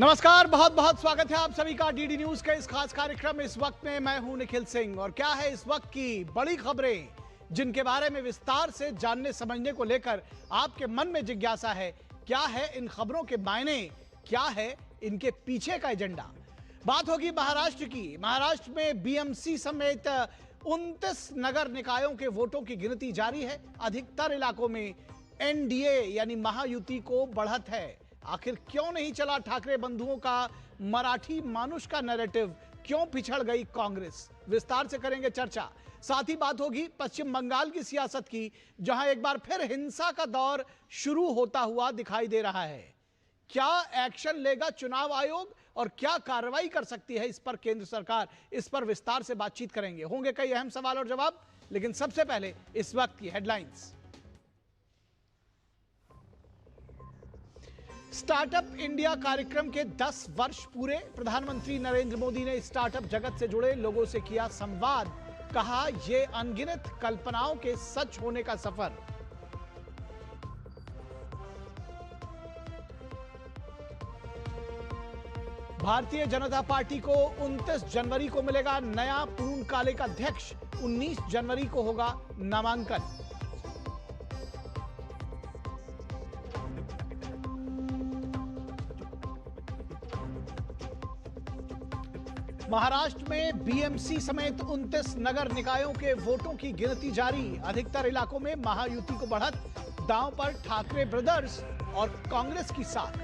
नमस्कार, बहुत बहुत स्वागत है आप सभी का डीडी न्यूज के इस खास कार्यक्रम में। इस वक्त में मैं हूं निखिल सिंह और क्या है इस वक्त की बड़ी खबरें जिनके बारे में विस्तार से जानने समझने को लेकर आपके मन में जिज्ञासा है। क्या है इन खबरों के मायने, क्या है इनके पीछे का एजेंडा। बात होगी महाराष्ट्र की। महाराष्ट्र में बीएमसी समेत 29 नगर निकायों के वोटों की गिनती जारी है। अधिकतर इलाकों में एनडीए यानी महायुति को बढ़त है। आखिर क्यों नहीं चला ठाकरे बंधुओं का मराठी मानुष का नैरेटिव, क्यों पिछड़ गई कांग्रेस, विस्तार से करेंगे चर्चा। साथ ही बात होगी पश्चिम बंगाल की सियासत की, जहां एक बार फिर हिंसा का दौर शुरू होता हुआ दिखाई दे रहा है। क्या एक्शन लेगा चुनाव आयोग और क्या कार्रवाई कर सकती है इस पर केंद्र सरकार, इस पर विस्तार से बातचीत करेंगे। होंगे कई अहम सवाल और जवाब, लेकिन सबसे पहले इस वक्त की हेडलाइंस। स्टार्टअप इंडिया कार्यक्रम के 10 वर्ष पूरे। प्रधानमंत्री नरेंद्र मोदी ने स्टार्टअप जगत से जुड़े लोगों से किया संवाद। कहा यह अनगिनत कल्पनाओं के सच होने का सफर। भारतीय जनता पार्टी को 29 जनवरी को मिलेगा नया पूर्णकालिक अध्यक्ष। 19 जनवरी को होगा नामांकन। महाराष्ट्र में बीएमसी समेत 29 नगर निकायों के वोटों की गिनती जारी। अधिकतर इलाकों में महायुति को बढ़त। दांव पर ठाकरे ब्रदर्स और कांग्रेस की साख।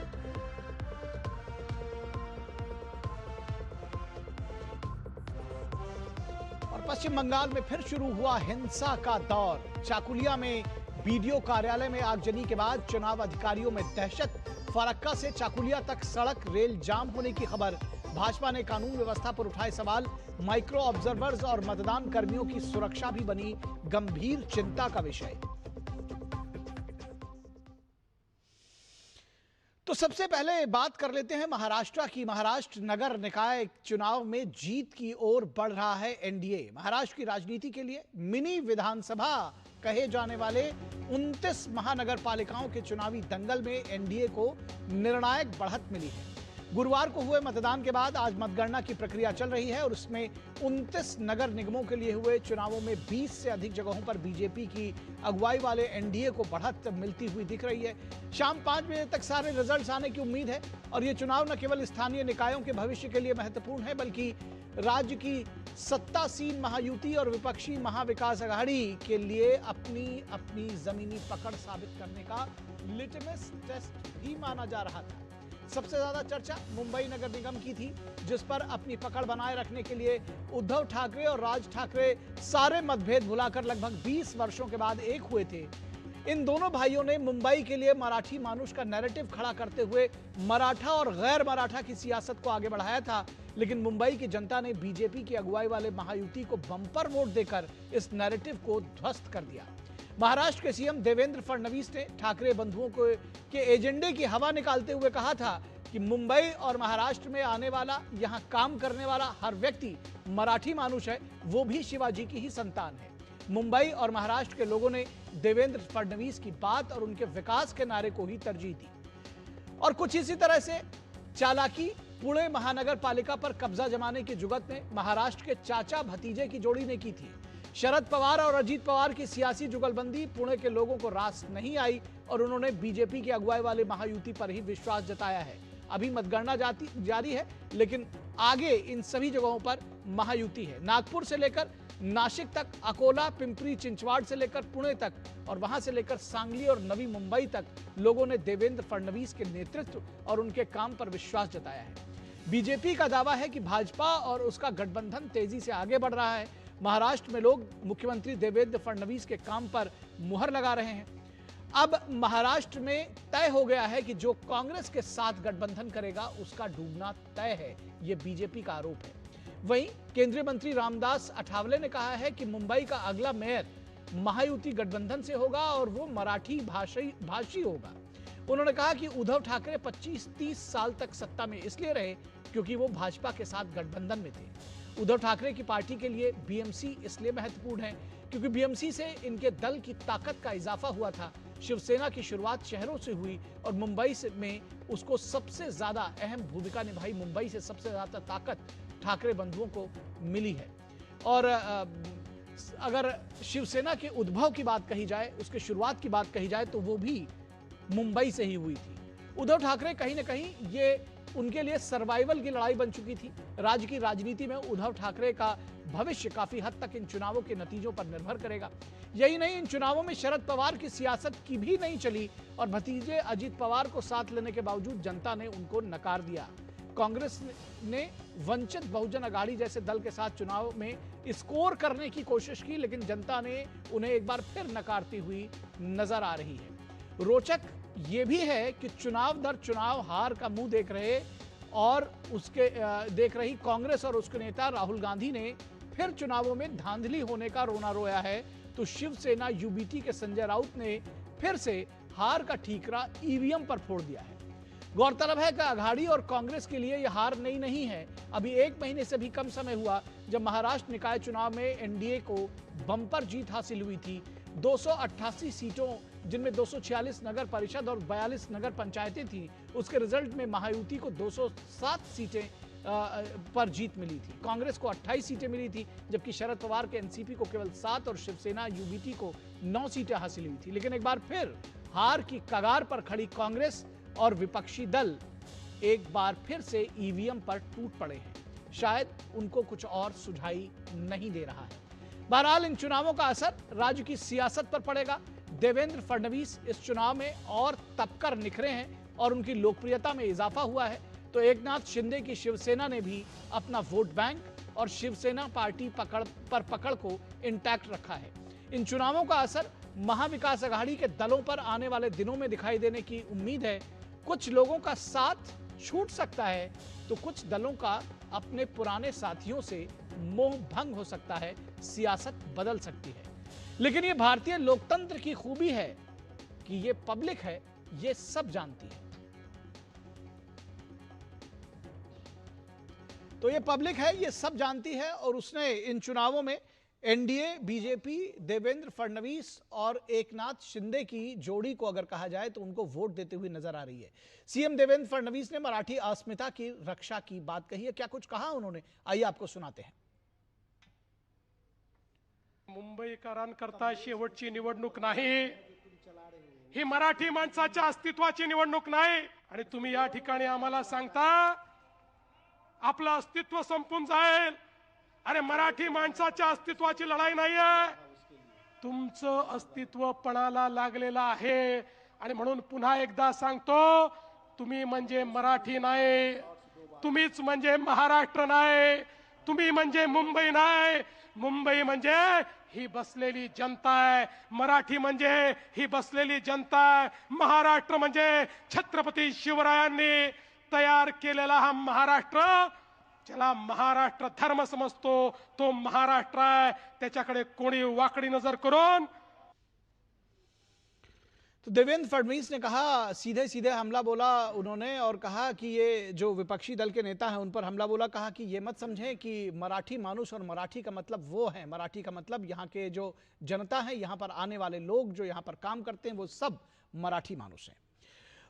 और पश्चिम बंगाल में फिर शुरू हुआ हिंसा का दौर। चाकुलिया में बीडीओ कार्यालय में आगजनी के बाद चुनाव अधिकारियों में दहशत। फरक्का से चाकुलिया तक सड़क रेल जाम होने की खबर। भाजपा ने कानून व्यवस्था पर उठाए सवाल। माइक्रो ऑब्जर्वर्स और मतदान कर्मियों की सुरक्षा भी बनी गंभीर चिंता का विषय। तो सबसे पहले बात कर लेते हैं महाराष्ट्र की। महाराष्ट्र नगर निकाय चुनाव में जीत की ओर बढ़ रहा है एनडीए। महाराष्ट्र की राजनीति के लिए मिनी विधानसभा कहे जाने वाले 29 महानगर पालिकाओं के चुनावी दंगल में एनडीए को निर्णायक बढ़त मिली है। गुरुवार को हुए मतदान के बाद आज मतगणना की प्रक्रिया चल रही है और उसमें 29 नगर निगमों के लिए हुए चुनावों में 20 से अधिक जगहों पर बीजेपी की अगुवाई वाले एनडीए को बढ़त मिलती हुई दिख रही है। शाम 5 बजे तक सारे रिजल्ट्स आने की उम्मीद है और ये चुनाव न केवल स्थानीय निकायों के भविष्य के लिए महत्वपूर्ण है, बल्कि राज्य की सत्तासीन महायुति और विपक्षी महाविकास अघाड़ी के लिए अपनी जमीनी पकड़ साबित करने का लिटमस टेस्ट भी माना जा रहा था। सबसे ज्यादा चर्चा मुंबई नगर निगम की थी, जिस पर अपनी पकड़ बनाए रखने के लिए उद्धव ठाकरे और राज ठाकरे सारे मतभेद भुलाकर लगभग 20 वर्षों के बाद एक हुए थे। इन दोनों भाइयों ने मुंबई के लिए मराठी मानुष का नैरेटिव खड़ा करते हुए मराठा और गैर मराठा की सियासत को आगे बढ़ाया था, लेकिन मुंबई की जनता ने बीजेपी की अगुवाई वाले महायुति को बम्पर वोट देकर इस नैरेटिव को ध्वस्त कर दिया। महाराष्ट्र के सीएम देवेंद्र फडणवीस ने ठाकरे बंधुओं के एजेंडे की हवा निकालते हुए कहा था कि मुंबई और महाराष्ट्र में आने वाला, यहां काम करने वाला हर व्यक्ति मराठी मानुष है, वो भी शिवाजी की ही संतान है। मुंबई और महाराष्ट्र के लोगों ने देवेंद्र फडणवीस की बात और उनके विकास के नारे को ही तरजीह दी। और कुछ इसी तरह से चालाकी पुणे महानगर पालिका पर कब्जा जमाने की जुगत में महाराष्ट्र के चाचा भतीजे की जोड़ी ने की थी। शरद पवार और अजीत पवार की सियासी जुगलबंदी पुणे के लोगों को रास नहीं आई और उन्होंने बीजेपी की अगुवाई वाले महायुति पर ही विश्वास जताया है। अभी मतगणना जारी है, लेकिन आगे इन सभी जगहों पर महायुति है। नागपुर से लेकर नासिक तक, अकोला, पिंपरी चिंचवाड़ से लेकर पुणे तक और वहां से लेकर सांगली और नवी मुंबई तक लोगों ने देवेंद्र फडणवीस के नेतृत्व और उनके काम पर विश्वास जताया है। बीजेपी का दावा है कि भाजपा और उसका गठबंधन तेजी से आगे बढ़ रहा है। महाराष्ट्र में लोग मुख्यमंत्री देवेंद्र फडणवीस के काम पर मुहर लगा रहे हैं। अब महाराष्ट्र में तय हो गया है कि जो कांग्रेस के साथ गठबंधन करेगा उसका डूबना तय है, यह बीजेपी का आरोप है। वहीं केंद्रीय मंत्री रामदास अठावले ने कहा है कि मुंबई का अगला मेयर महायुति गठबंधन से होगा और वो मराठी भाषी होगा। उन्होंने कहा कि उद्धव ठाकरे 25-30 साल तक सत्ता में इसलिए रहे क्योंकि वो भाजपा के साथ गठबंधन में थे। उद्धव ठाकरे की पार्टी के लिए बीएमसी इसलिए महत्वपूर्ण है क्योंकि बीएमसी से इनके दल की ताकत का इजाफा हुआ था। शिवसेना की शुरुआत शहरों से हुई और मुंबई से में उसको सबसे ज्यादा अहम भूमिका निभाई। मुंबई से सबसे ज्यादा ताकत ठाकरे बंधुओं को मिली है। और अगर शिवसेना के उद्भव की बात कही जाए, उसके शुरुआत की बात कही जाए, तो वो भी मुंबई से ही हुई थी। उद्धव ठाकरे कहीं ना कहीं ये उनके लिए सर्वाइवल की लड़ाई बन चुकी थी। राज्य की राजनीति में उद्धव ठाकरे का भविष्य काफी हद तक इन चुनावों के नतीजों पर निर्भर करेगा। यही नहीं, इन चुनावों में शरद पवार की सियासत की भी नहीं चली और भतीजे अजित पवार को साथ लेने के बावजूद जनता ने उनको नकार दिया। कांग्रेस ने वंचित बहुजन अघाड़ी जैसे दल के साथ चुनाव में स्कोर करने की कोशिश की, लेकिन जनता ने उन्हें एक बार फिर नकारती हुई नजर आ रही है। रोचक ये भी है कि चुनाव दर चुनाव हार का मुंह देख रहे और उसके देख रही कांग्रेस और उसके नेता राहुल गांधी ने फिर चुनावों में धांधली होने का रोना रोया है, तो शिवसेना यूबीटी के संजय राउत ने फिर से हार का ठीकरा ईवीएम पर फोड़ दिया है। गौरतलब है कि अघाड़ी और कांग्रेस के लिए यह हार नई नहीं है। अभी 1 महीने से भी कम समय हुआ जब महाराष्ट्र निकाय चुनाव में एनडीए को बंपर जीत हासिल हुई थी। 288 सीटों, जिनमें 246 नगर परिषद और 42 नगर पंचायतें थी, उसके रिजल्ट में महायुति को 207 सीटें पर जीत मिली थी। कांग्रेस को 28 सीटें मिली थी, जबकि शरद पवार के एनसीपी को केवल 7 और शिवसेना यूबीटी को 9 सीटें हासिल हुई थी। लेकिन एक बार फिर हार की कगार पर खड़ी कांग्रेस और विपक्षी दल एक बार फिर से ईवीएम पर टूट पड़े हैं। शायद उनको कुछ और सुझाई नहीं दे रहा है। बहरहाल इन चुनावों का असर राज्य की सियासत पर पड़ेगा। देवेंद्र फडणवीस इस चुनाव में और तपकर निखरे हैं और उनकी लोकप्रियता में इजाफा हुआ है, तो एकनाथ शिंदे की शिवसेना ने भी अपना वोट बैंक और शिवसेना पार्टी पकड़ को इंटैक्ट रखा है। इन चुनावों का असर महाविकास अघाड़ी के दलों पर आने वाले दिनों में दिखाई देने की उम्मीद है। कुछ लोगों का साथ छूट सकता है, तो कुछ दलों का अपने पुराने साथियों से मोह भंग हो सकता है, सियासत बदल सकती है। लेकिन ये भारतीय लोकतंत्र की खूबी है कि ये पब्लिक है, ये सब जानती है। तो ये पब्लिक है, ये सब जानती है और उसने इन चुनावों में एनडीए, बीजेपी, देवेंद्र फडणवीस और एकनाथ शिंदे की जोड़ी को अगर कहा जाए तो उनको वोट देते हुए नजर आ रही है। सीएम देवेंद्र फडणवीस ने मराठी अस्मिता की रक्षा की बात कही है। क्या कुछ कहा उन्होंने, आइए आपको सुनाते हैं। मुंबईकरांकरता शेवटची निवडणूक नाही, ही मराठी माणसाच्या अस्तित्वाची निवडणूक नाही आणि तुम्ही या ठिकाणी आम्हाला सांगता आपलं अस्तित्व संपून जाईल। अरे मराठी माणसाच्या अस्तित्वाची लढाई नाहीये, तुमचं अस्तित्व पणाला लागलेलं आहे आणि म्हणून पुन्हा एकदा सांगतो, तुम्ही म्हणजे मराठी नाही, तुम्हीच म्हणजे महाराष्ट्र नाही, तुम्ही म्हणजे मुंबई नाही। मुंबई म्हणजे ही बसलेली जनता आहे, मराठी म्हणजे ही बसलेली जनता आहे, महाराष्ट्र म्हणजे छत्रपती शिवरायांनी तयार केलेला हा महाराष्ट्र, ज्याला महाराष्ट्र धर्म समजतो तो महाराष्ट्र आहे। त्याच्याकडे कोणी वाकडी नजर करून तो देवेंद्र फडणवीस ने कहा, सीधे सीधे हमला बोला उन्होंने और कहा कि ये जो विपक्षी दल के नेता हैं उन पर हमला बोला। कहा कि ये मत समझें कि मराठी मानुस और मराठी का मतलब वो है, मराठी का मतलब यहाँ के जो जनता है, यहाँ पर आने वाले लोग जो यहाँ पर काम करते हैं वो सब मराठी मानुस हैं।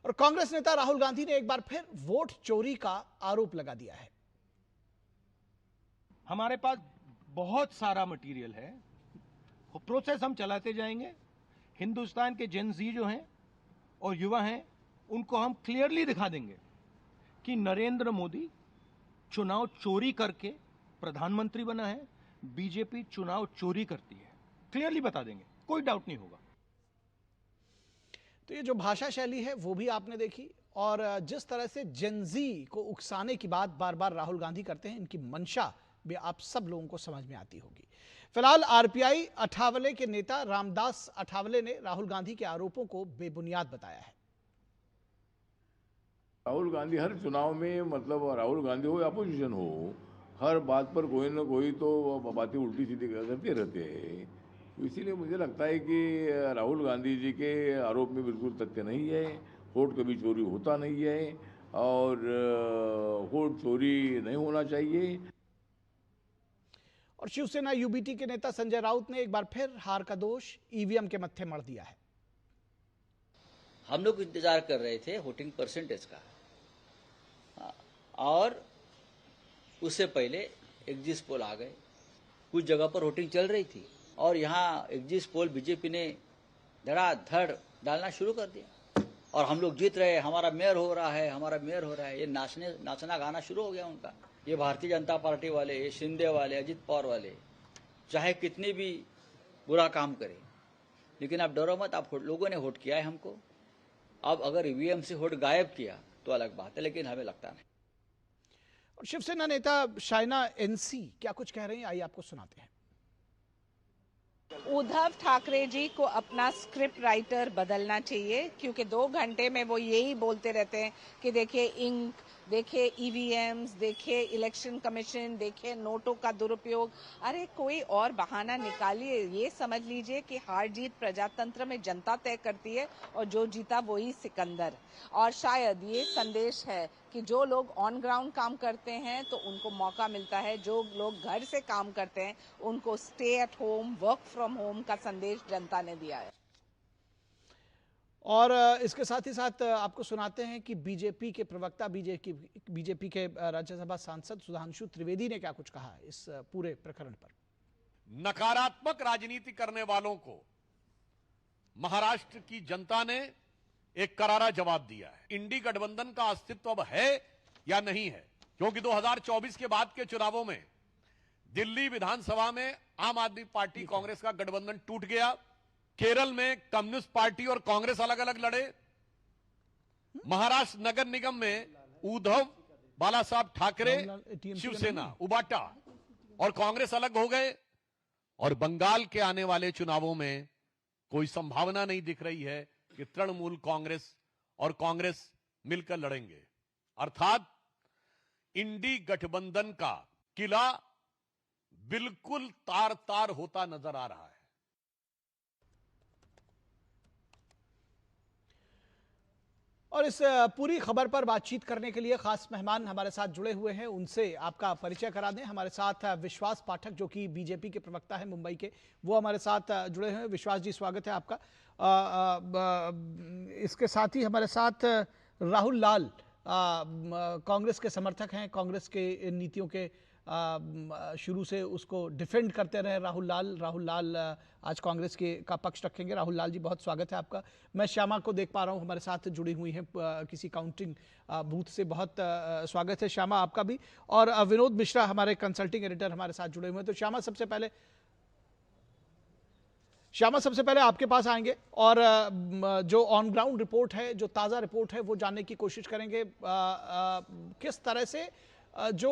और कांग्रेस नेता राहुल गांधी ने एक बार फिर वोट चोरी का आरोप लगा दिया है। हमारे पास बहुत सारा मटेरियल है, प्रोसेस हम चलाते जाएंगे। हिंदुस्तान के जेन जी जो हैं और युवा हैं उनको हम क्लियरली दिखा देंगे कि नरेंद्र मोदी चुनाव चोरी करके प्रधानमंत्री बना है, बीजेपी चुनाव चोरी करती है, क्लियरली बता देंगे, कोई डाउट नहीं होगा। तो ये जो भाषा शैली है वो भी आपने देखी और जिस तरह से जेनजी को उकसाने की बात बार बार राहुल गांधी करते हैं, इनकी मंशा भी आप सब लोगों को समझ में आती होगी। फिलहाल आरपीआई अठावले के नेता रामदास अठावले ने राहुल गांधी के आरोपों को बेबुनियाद बताया है। राहुल गांधी हर चुनाव में, मतलब राहुल गांधी हो या अपोजिशन हो, हर बात पर कोई ना कोई तो बातें उल्टी सीधी करते रहते हैं। तो इसीलिए मुझे लगता है कि राहुल गांधी जी के आरोप में बिल्कुल तथ्य नहीं है। वोट कभी चोरी होता नहीं है और वोट चोरी नहीं होना चाहिए। और शिवसेना यूबीटी के नेता संजय राउत ने एक बार फिर हार का दोष ईवीएम के मत्थे मढ़ दिया है। हम लोग इंतजार कर रहे थे वोटिंग परसेंटेज का, और उससे पहले एग्जिट पोल आ गए। कुछ जगह पर वोटिंग चल रही थी और यहाँ एग्जिट पोल बीजेपी ने धड़ाधड़ डालना शुरू कर दिया और हम लोग जीत रहे, हमारा मेयर हो रहा है, हमारा मेयर हो रहा है। ये नाचना गाना शुरू हो गया उनका। ये भारतीय जनता पार्टी वाले, ये शिंदे वाले, अजित पवार वाले, चाहे कितनी भी बुरा काम करें, लेकिन आप डरो मत, आप लोगों ने वोट किया है हमको। अब अगर ईवीएम से वोट गायब किया तो अलग बात है, लेकिन हमें लगता नहीं। और शिवसेना नेता शाइना एनसी क्या कुछ कह रही हैं, आइए आपको सुनाते हैं। उद्धव ठाकरे जी को अपना स्क्रिप्ट राइटर बदलना चाहिए, क्योंकि 2 घंटे में वो यही बोलते रहते हैं कि देखिए इंक, देखिए ईवीएम्स, देखिए इलेक्शन कमीशन, देखिए नोटों का दुरुपयोग। अरे कोई और बहाना निकालिए। ये समझ लीजिए कि हार जीत प्रजातंत्र में जनता तय करती है और जो जीता वही सिकंदर। और शायद ये संदेश है कि जो लोग ऑन ग्राउंड काम करते हैं तो उनको मौका मिलता है, जो लोग घर से काम करते हैं उनको stay at home, work from home का संदेश जनता ने दिया है। और इसके साथ ही साथ आपको सुनाते हैं कि बीजेपी के प्रवक्ता, बीजेपी के राज्यसभा सांसद सुधांशु त्रिवेदी ने क्या कुछ कहा है इस पूरे प्रकरण पर। नकारात्मक राजनीति करने वालों को महाराष्ट्र की जनता ने एक करारा जवाब दिया है। इंडी गठबंधन का अस्तित्व अब है या नहीं है, क्योंकि 2024 के बाद के चुनावों में दिल्ली विधानसभा में आम आदमी पार्टी कांग्रेस का गठबंधन टूट गया। केरल में कम्युनिस्ट पार्टी और कांग्रेस अलग अलग लड़े। महाराष्ट्र नगर निगम में उद्धव बाला साहब ठाकरे, शिवसेना, उबाटा और कांग्रेस अलग हो गए। और बंगाल के आने वाले चुनावों में कोई संभावना नहीं दिख रही है कि तृणमूल कांग्रेस और कांग्रेस मिलकर लड़ेंगे। अर्थात इंडी गठबंधन का किला बिल्कुल तार तार होता नजर आ रहा है। और इस पूरी खबर पर बातचीत करने के लिए खास मेहमान हमारे साथ जुड़े हुए हैं, उनसे आपका परिचय करा दें। हमारे साथ विश्वास पाठक, जो कि बीजेपी के प्रवक्ता हैं मुंबई के, वो हमारे साथ जुड़े हुए हैं। विश्वास जी, स्वागत है आपका। इसके साथ ही हमारे साथ राहुल लाल, कांग्रेस के समर्थक हैं, कांग्रेस के नीतियों के शुरू से उसको डिफेंड करते रहे राहुल लाल आज कांग्रेस का पक्ष रखेंगे। राहुल लाल जी, बहुत स्वागत है आपका। मैं श्यामा को देख पा रहा हूं हमारे साथ जुड़ी हुई हैं किसी काउंटिंग बूथ से, बहुत स्वागत है श्यामा आपका भी। और विनोद मिश्रा, हमारे कंसल्टिंग एडिटर, हमारे साथ जुड़े हुए हैं। तो श्यामा, सबसे पहले आपके पास आएंगे और जो ऑन ग्राउंड रिपोर्ट है, जो ताज़ा रिपोर्ट है, वो जानने की कोशिश करेंगे। किस तरह से जो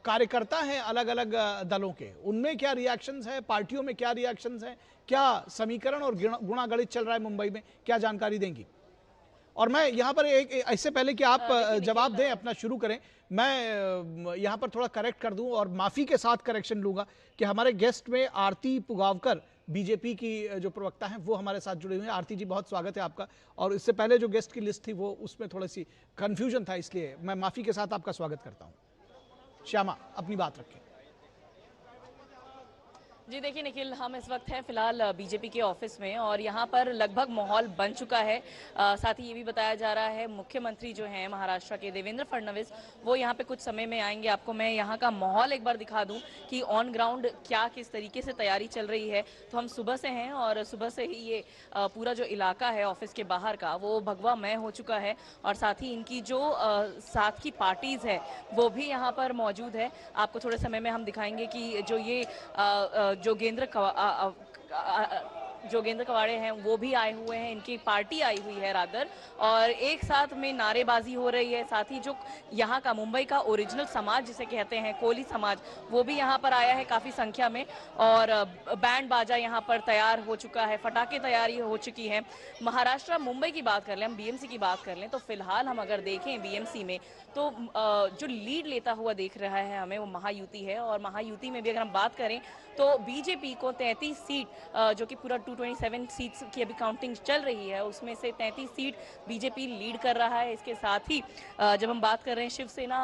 कार्यकर्ता हैं अलग अलग दलों के, उनमें क्या रिएक्शंस है, पार्टियों में क्या रिएक्शंस हैं, क्या समीकरण और गुणागणित चल रहा है मुंबई में, क्या जानकारी देंगी? और मैं यहाँ पर इससे पहले कि आप जवाब दें, अपना शुरू करें, मैं यहाँ पर थोड़ा करेक्ट कर दूं और माफ़ी के साथ करेक्शन लूँगा कि हमारे गेस्ट में आरती पुगावकर, बीजेपी की जो प्रवक्ता हैं, वो हमारे साथ जुड़े हुए हैं। आरती जी, बहुत स्वागत है आपका। और इससे पहले जो गेस्ट की लिस्ट थी वो उसमें थोड़ी सी कन्फ्यूजन था, इसलिए मैं माफ़ी के साथ आपका स्वागत करता हूँ। श्यामा, अपनी बात रखें। जी देखिए निखिल, हम इस वक्त हैं फिलहाल बीजेपी के ऑफिस में और यहाँ पर लगभग माहौल बन चुका है। साथ ही ये भी बताया जा रहा है मुख्यमंत्री जो हैं महाराष्ट्र के देवेंद्र फडणवीस, वो यहाँ पे कुछ समय में आएंगे। आपको मैं यहाँ का माहौल एक बार दिखा दूँ कि ऑन ग्राउंड क्या किस तरीके से तैयारी चल रही है। तो हम सुबह से हैं और सुबह से ही ये पूरा जो इलाका है ऑफिस के बाहर का, वो भगवामय हो चुका है। और साथ ही इनकी जो साथ की पार्टीज है वो भी यहाँ पर मौजूद है। आपको थोड़े समय में हम दिखाएंगे कि जो ये जो गेंद्र कवाड़े हैं वो भी आए हुए हैं, इनकी पार्टी आई हुई है रादर, और एक साथ में नारेबाजी हो रही है। साथ ही जो यहाँ का मुंबई का ओरिजिनल समाज जिसे कहते हैं, कोली समाज, वो भी यहाँ पर आया है काफ़ी संख्या में। और बैंड बाजा यहाँ पर तैयार हो चुका है, फटाके तैयारी हो चुकी है। महाराष्ट्र, मुंबई की बात कर लें, हम बीएमसी की बात कर लें, तो फिलहाल हम अगर देखें बीएमसी में तो जो लीड लेता हुआ देख रहा है हमें, वो महायुति है। और महायुति में भी अगर हम बात करें तो बीजेपी को 33 सीट जो कि पूरा 227 सीट्स की अभी काउंटिंग चल रही है, उसमें से 33 सीट बीजेपी लीड कर रहा है। इसके साथ ही जब हम बात कर रहे हैं शिवसेना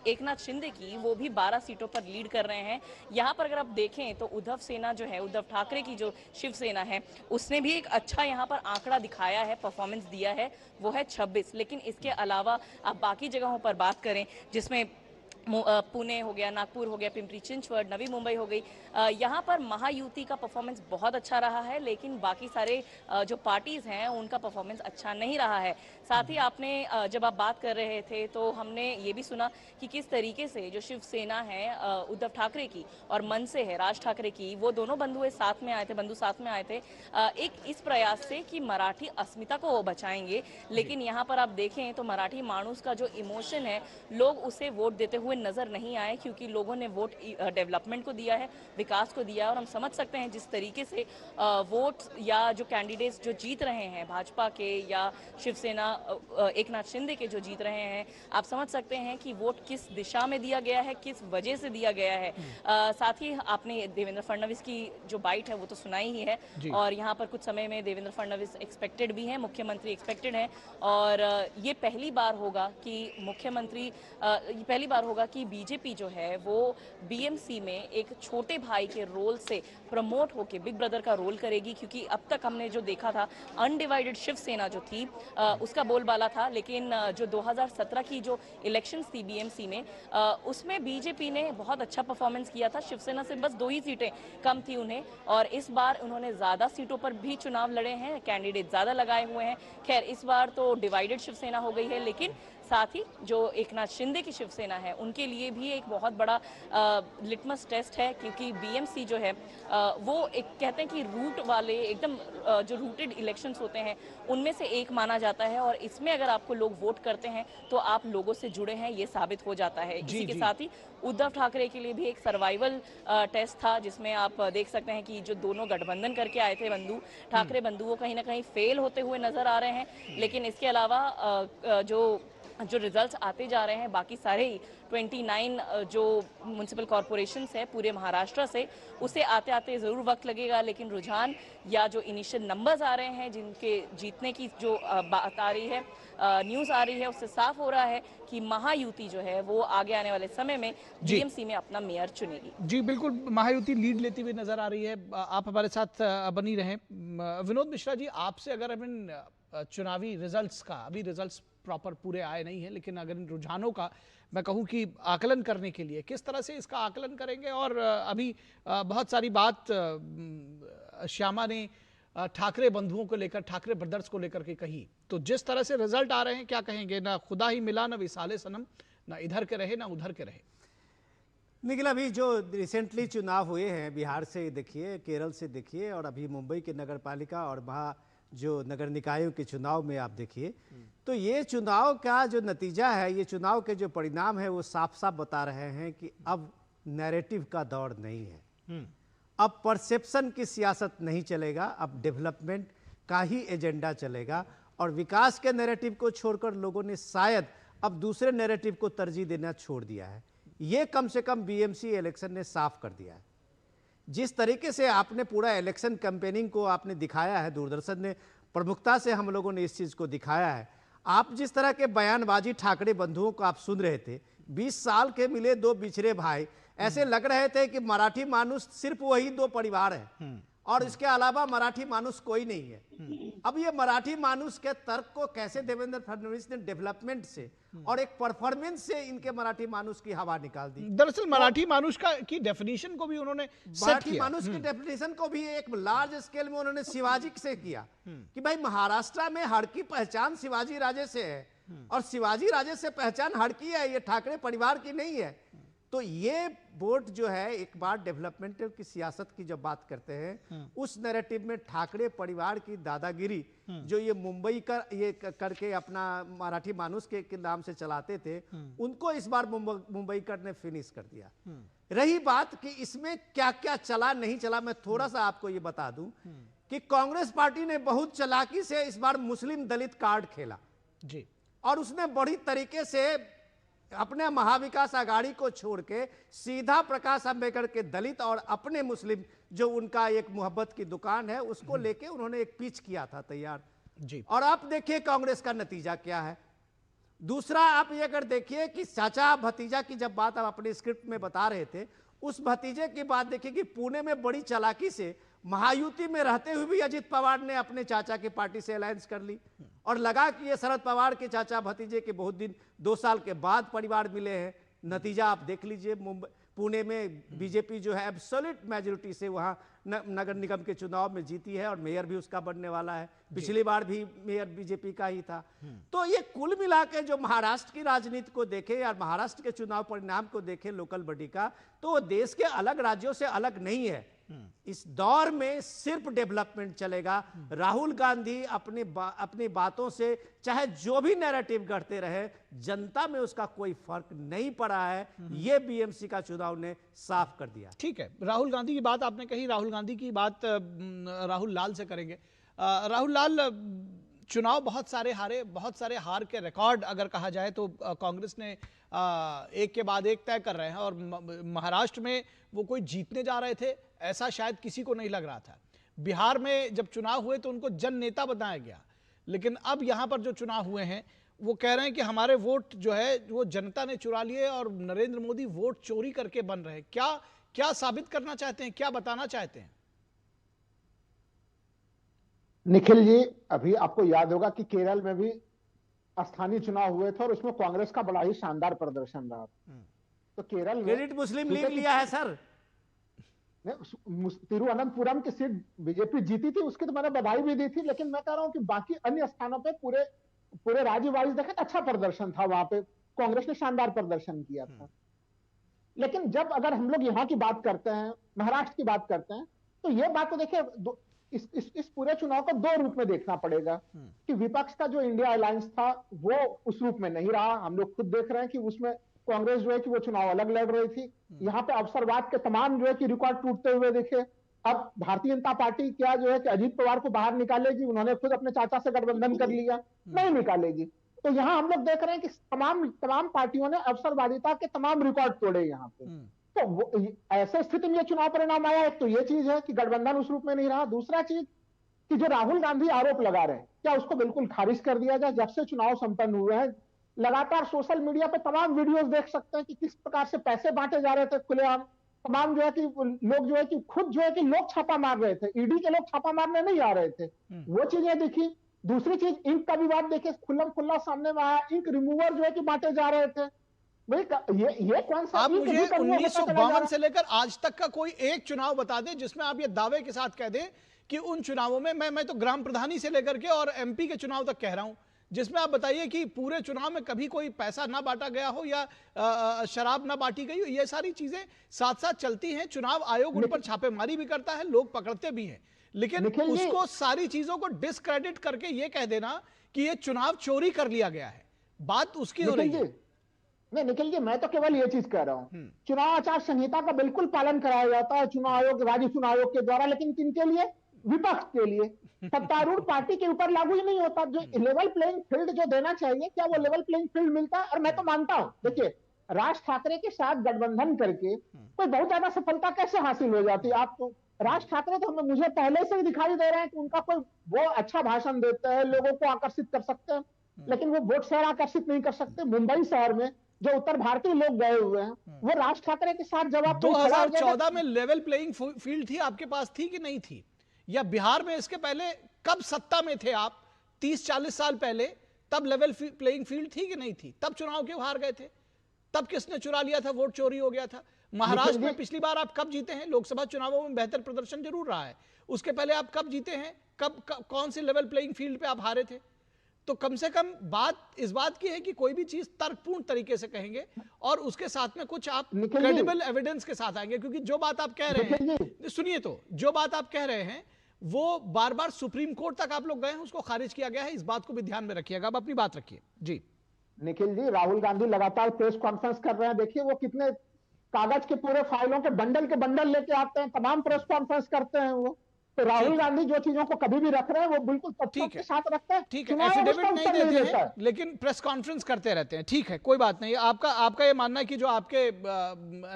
एकनाथ शिंदे की, वो भी 12 सीटों पर लीड कर रहे हैं। यहाँ पर अगर आप देखें तो उद्धव सेना जो है, उद्धव ठाकरे की जो शिवसेना है, उसने भी एक अच्छा यहाँ पर आंकड़ा दिखाया है, परफॉर्मेंस दिया है, वो है 26। लेकिन इसके अलावा आप बाकी जगहों पर बात करें, जिसमें पुणे हो गया, नागपुर हो गया, पिंपरी चिंचवड, नवी मुंबई हो गई, यहाँ पर महायुति का परफॉर्मेंस बहुत अच्छा रहा है। लेकिन बाकी सारे जो पार्टीज हैं उनका परफॉर्मेंस अच्छा नहीं रहा है। साथ ही आपने जब आप बात कर रहे थे तो हमने ये भी सुना कि किस तरीके से जो शिवसेना है उद्धव ठाकरे की और मन से है राज ठाकरे की, वो दोनों बंधु साथ में आए थे एक इस प्रयास से कि मराठी अस्मिता को वो बचाएंगे। लेकिन यहाँ पर आप देखें तो मराठी मानुस का जो इमोशन है, लोग उसे वोट देते हुए नजर नहीं आए, क्योंकि लोगों ने वोट डेवलपमेंट को दिया है, विकास को दिया है। और हम समझ सकते हैं जिस तरीके से वोट या जो कैंडिडेट्स जो जीत रहे हैं भाजपा के या शिवसेना एकनाथ शिंदे के जो जीत रहे हैं, आप समझ सकते हैं कि वोट किस दिशा में दिया गया है, किस वजह से दिया गया है। साथ ही आपने देवेंद्र फडणवीस की जो बाइट है वो तो सुनाई ही है, और यहाँ पर कुछ समय में देवेंद्र फडणवीस एक्सपेक्टेड भी हैं, मुख्यमंत्री एक्सपेक्टेड हैं। और ये पहली बार होगा कि बीजेपी जो है वो बीएमसी में एक छोटे भाई के रोल से प्रमोट होके बिग ब्रदर का रोल करेगी, क्योंकि अब तक हमने जो देखा था अनडिवाइडेड शिवसेना जो थी उसका बोलबाला था। लेकिन जो 2017 की जो इलेक्शंस थी बीएमसी में, उसमें बीजेपी ने बहुत अच्छा परफॉर्मेंस किया था, शिवसेना से बस 2 ही सीटें कम थी उन्हें। और इस बार उन्होंने ज्यादा सीटों पर भी चुनाव लड़े हैं, कैंडिडेट ज्यादा लगाए हुए हैं। खैर, इस बार तो डिवाइडेड शिवसेना हो गई है, लेकिन साथ ही जो एकनाथ शिंदे की शिवसेना है उनके लिए भी एक बहुत बड़ा लिटमस टेस्ट है, क्योंकि बीएमसी जो है वो एक कहते हैं कि रूट वाले एकदम जो रूटेड इलेक्शंस होते हैं उनमें से एक माना जाता है। और इसमें अगर आपको लोग वोट करते हैं तो आप लोगों से जुड़े हैं, ये साबित हो जाता है। इसी के साथ ही उद्धव ठाकरे के लिए भी एक सर्वाइवल टेस्ट था, जिसमें आप देख सकते हैं कि जो दोनों गठबंधन करके आए थे ठाकरे बंधु, वो कहीं ना कहीं फेल होते हुए नजर आ रहे हैं। लेकिन इसके अलावा जो रिजल्ट्स आते जा रहे हैं, बाकी सारे 29 जो म्युनिसिपल कॉरपोरेशंस है पूरे महाराष्ट्र से, उसे आते आते ज़रूर वक्त लगेगा। लेकिन रुझान या जो इनिशियल नंबर्स आ रहे हैं, जिनके जीतने की जो बात आ रही है, न्यूज़ आ रही है, उससे साफ हो रहा है कि महायुति जो है वो आगे आने वाले समय में बीएमसी में अपना मेयर चुनेगी। जी बिल्कुल, महायुति लीड लेती हुई नजर आ रही है। आप हमारे साथ बनी रहें। विनोद मिश्रा जी, आपसे अगर हम इन चुनावी रिजल्ट्स का, अभी रिजल्ट्स प्रॉपर पूरे आए नहीं है, लेकिन अगर इन रुझानों का मैं कहूं कि आकलन करने के लिए किस तरह से इसका आकलन करेंगे? और अभी बहुत सारी बात श्यामा ने ठाकरे बंधुओं को लेकर, ठाकरे ब्रदर्स को लेकर के कही, तो जिस तरह से रिजल्ट आ रहे हैं, क्या कहेंगे? ना खुदा ही मिला, ना विसाले सनम, ना इधर के रहे ना उधर के रहे। निखिल, अभी जो रिसेंटली चुनाव हुए हैं, बिहार से देखिए, केरल से देखिए, और अभी मुंबई के नगर पालिका और वहाँ जो नगर निकायों के चुनाव में आप देखिए, तो ये चुनाव का जो नतीजा है, ये चुनाव के जो परिणाम है, वो साफ साफ बता रहे हैं कि अब नैरेटिव का दौर नहीं है, अब परसेप्शन की सियासत नहीं चलेगा, अब डेवलपमेंट का ही एजेंडा चलेगा। और विकास के नैरेटिव को छोड़कर लोगों ने शायद अब दूसरे नैरेटिव को तरजीह देना छोड़ दिया है। ये कम से कम बीएमसी इलेक्शन ने साफ कर दिया है। जिस तरीके से आपने पूरा इलेक्शन कैंपेनिंग को आपने दिखाया है, दूरदर्शन ने प्रमुखता से हम लोगों ने इस चीज़ को दिखाया है। आप जिस तरह के बयानबाजी ठाकरे बंधुओं को आप सुन रहे थे, 20 साल के मिले 2 बिछड़े भाई, ऐसे लग रहे थे कि मराठी मानुस सिर्फ वही 2 परिवार है और इसके अलावा मराठी मानुस कोई नहीं है। अब ये मराठी मानुस के तर्क को कैसे देवेंद्र फडणवीस ने डेवलपमेंट से और एक परफॉर्मेंस से इनके मराठी मानुस की हवा निकाल दी। दरअसल मराठी मानुस की डेफिनेशन को भी उन्होंने मराठी मानुस की डेफिनेशन को भी एक लार्ज स्केल में उन्होंने शिवाजी से किया कि भाई महाराष्ट्र में हड़ की पहचान शिवाजी राजे से है और शिवाजी राजे से पहचान हड़ की है, ये ठाकरे परिवार की नहीं है। तो ये वोट जो है, एक बार डेवलपमेंट की सियासत की जब बात करते हैं, उस नैरेटिव में ठाकरे परिवार की दादागिरी जो ये मुंबई का ये करके अपना मराठी मानुस के नाम से चलाते थे, उनको इस बार मुंबई कर ने फिनिश कर दिया। रही बात कि इसमें क्या क्या चला नहीं चला, मैं थोड़ा सा आपको ये बता दूं कि कांग्रेस पार्टी ने बहुत चालाकी से इस बार मुस्लिम दलित कार्ड खेला जी, और उसने बड़ी तरीके से अपने महाविकास आघाड़ी को छोड़ के सीधा प्रकाश अंबेडकर के दलित और अपने मुस्लिम जो उनका एक मोहब्बत की दुकान है उसको लेके उन्होंने एक पिच किया था तैयार जी। और अब देखिए कांग्रेस का नतीजा क्या है। दूसरा आप ये अगर देखिए कि चाचा भतीजा की जब बात आप अपने स्क्रिप्ट में बता रहे थे, उस भतीजे की बात देखिए कि पुणे में बड़ी चालाकी से महायुति में रहते हुए भी अजित पवार ने अपने चाचा की पार्टी से अलायंस कर ली और लगा कि ये शरद पवार के चाचा भतीजे के बहुत दिन 2 साल के बाद परिवार मिले हैं। नतीजा आप देख लीजिए, मुंबई पुणे में बीजेपी जो है एब्सोल्यूट मेजोरिटी से वहां नगर निगम के चुनाव में जीती है और मेयर भी उसका बनने वाला है। पिछली बार भी मेयर बीजेपी का ही था। तो ये कुल मिला के जो महाराष्ट्र की राजनीति को देखे या महाराष्ट्र के चुनाव परिणाम को देखे लोकल बॉडी का, तो वो देश के अलग राज्यों से अलग नहीं है। इस दौर में सिर्फ डेवलपमेंट चलेगा। राहुल गांधी अपनी बातों से चाहे जो भी नैरेटिव गढ़ते रहे, जनता में उसका कोई फर्क नहीं पड़ा है। ये बीएमसी का चुनाव ने साफ कर दिया। ठीक है, राहुल गांधी की बात आपने कही, राहुल गांधी की बात राहुल लाल से करेंगे। राहुल लाल, चुनाव बहुत सारे हारे, बहुत सारे हार के रिकॉर्ड अगर कहा जाए तो कांग्रेस ने एक के बाद एक तय कर रहे हैं और महाराष्ट्र में वो कोई जीतने जा रहे थे ऐसा शायद किसी को नहीं लग रहा था। बिहार में जब चुनाव हुए तो उनको जन नेता बनाया गया, लेकिन अब यहां पर जो चुनाव हुए हैं वो कह रहे हैं कि हमारे वोट जो है वो जनता ने चुरा लिए और नरेंद्र मोदी वोट चोरी करके बन रहे हैं। क्या साबित करना चाहते हैं, क्या बताना चाहते हैं? निखिल जी, अभी आपको याद होगा कि केरल में भी स्थानीय चुनाव हुए थे और उसमें कांग्रेस का बड़ा ही शानदार प्रदर्शन रहा। तो केरल में क्रेडिट मुस्लिम लीग लिया है सर। तिरुवनंतपुरम की सीट बीजेपी जीती थी, उसकी तो मैंने बधाई भी दी थी, लेकिन मैं कह रहा हूं कि बाकी अन्य स्थानों पे पूरे राज्य वाइज देखें अच्छा प्रदर्शन था। वहां पे कांग्रेस ने शानदार प्रदर्शन किया था। लेकिन जब अगर हम लोग यहाँ की बात करते हैं, महाराष्ट्र की बात करते हैं, तो ये बात तो देखिए इस पूरे चुनाव को 2 रूप में देखना पड़ेगा कि विपक्ष का जो इंडिया अलायंस था वो उस रूप में नहीं रहा। हम लोग खुद देख रहे हैं कि उसमें कांग्रेस जो है कि वो चुनाव अलग लड़ रही थी। यहाँ पे अवसरवाद के तमाम जो है कि रिकॉर्ड टूटते हुए देखे। अब भारतीय जनता पार्टी क्या जो है कि अजीत पवार को बाहर निकालेगी, उन्होंने खुद अपने चाचा से गठबंधन कर लिया, नहीं निकालेगी। तो यहाँ हम लोग देख रहे हैं कि तमाम पार्टियों ने अवसरवादिता के तमाम रिकॉर्ड तोड़े यहाँ पे। तो ऐसे स्थिति में ये चुनाव परिणाम आया। एक तो ये चीज है कि गठबंधन उस रूप में नहीं रहा। दूसरा चीज कि जो राहुल गांधी आरोप लगा रहे हैं, क्या उसको बिल्कुल खारिज कर दिया जाए। जब से चुनाव संपन्न हुए हैं लगातार सोशल मीडिया पे तमाम वीडियोस देख सकते हैं कि किस प्रकार से पैसे बांटे जा रहे थे खुलेआम। तमाम जो है कि लोग जो है कि खुद जो है कि लोग छापा मार रहे थे, ईडी के लोग छापा मारने नहीं आ रहे थे, वो चीजें दिखी। दूसरी चीज इंक का विवाद देखिए खुल्लम खुल्ला सामने में आया। इंक रिमूवर जो है कि बांटे जा रहे थे। ये कौन सा? आप मुझे 1952 से लेकर आज तक का कोई एक चुनाव बता दें जिसमें आप ये दावे के साथ कह दें कि उन चुनावों में मैं तो ग्राम प्रधानी से लेकर के और एमपी के चुनाव तक कह रहा हूं, जिसमें आप बताइए कि पूरे चुनाव में कभी कोई पैसा ना बांटा गया हो या शराब ना बांटी गई हो। ये सारी चीजें साथ साथ चलती हैं। चुनाव आयोग उन पर छापेमारी भी करता है, लोग पकड़ते भी हैं, लेकिन उसको सारी चीजों को डिस्क्रेडिट करके ये कह देना कि ये चुनाव चोरी कर लिया गया है, बात उसकी हो रही है। नहीं निखिल जी, मैं तो केवल ये चीज कह रहा हूं, चुनाव आचार संहिता का बिल्कुल पालन कराया जाता है चुनाव आयोग, राज्य चुनाव आयोग के द्वारा, लेकिन किनके लिए? विपक्ष के लिए। सत्तारूढ़ पार्टी के ऊपर लागू ही नहीं होता। जो लेवल प्लेइंग फील्ड जो देना चाहिए, क्या वो लेवल प्लेइंग फील्ड मिलता है? और मैं तो मानता हूं, देखिए राज ठाकरे के साथ गठबंधन करके कोई बहुत ज्यादा सफलता कैसे हासिल हो जाती है? आप तो राज ठाकरे तो मुझे पहले से ही दिखाई दे रहे हैं कि उनका कोई वो अच्छा भाषण देते हैं, लोगों को आकर्षित कर सकते हैं, लेकिन वो वोट शेयर आकर्षित नहीं कर सकते। मुंबई शहर में जो उत्तर भारतीय लोग गए हुए हैं, वो राज ठाकरे के साथ जब आप 2014 में लेवल प्लेइंग फील्ड थी, आपके पास थी कि नहीं थी? या बिहार में इसके पहले कब सत्ता में थे आप? 30-40 साल पहले तब लेवल प्लेइंग फील्ड थी कि नहीं थी? तब चुनाव क्यों हार गए थे? तब किसने चुरा लिया था? वोट चोरी हो गया था। महाराष्ट्र में पिछली बार आप कब जीते हैं? लोकसभा चुनावों में बेहतर प्रदर्शन जरूर रहा है, उसके पहले आप कब जीते हैं? कौन से लेवल प्लेइंग फील्ड पे आप हारे थे? तो कम से कम बात इस बात की है कि कोई भी चीज तर्कपूर्ण तरीके से कहेंगे और उसके साथ में कुछ आप क्रेडिबल एविडेंस के साथ आएंगे, क्योंकि जो बात आप कह रहे हैं, सुनिए तो, जो बात आप कह रहे हैं वो बार बार सुप्रीम कोर्ट तक आप लोग गए हैं, उसको खारिज किया गया है। इस बात को भी ध्यान में रखिएगा। आप अपनी बात रखिए जी। निखिल जी, राहुल गांधी लगातार प्रेस कॉन्फ्रेंस कर रहे हैं। देखिए वो कितने कागज के पूरे फाइलों के बंडल लेके आते हैं, तमाम प्रेस कॉन्फ्रेंस करते हैं वो। तो राहुल गांधी जो चीजों को कभी भी रख रहे हैं वो बिल्कुल तथ्यों के साथ रखते हैं। ठीक है, चुनाव में एफिडेविट उसका नहीं उत्तर देते देता हैं, है। लेकिन प्रेस कॉन्फ्रेंस करते रहते हैं। ठीक है, कोई बात नहीं। आपका ये मानना है कि जो आपके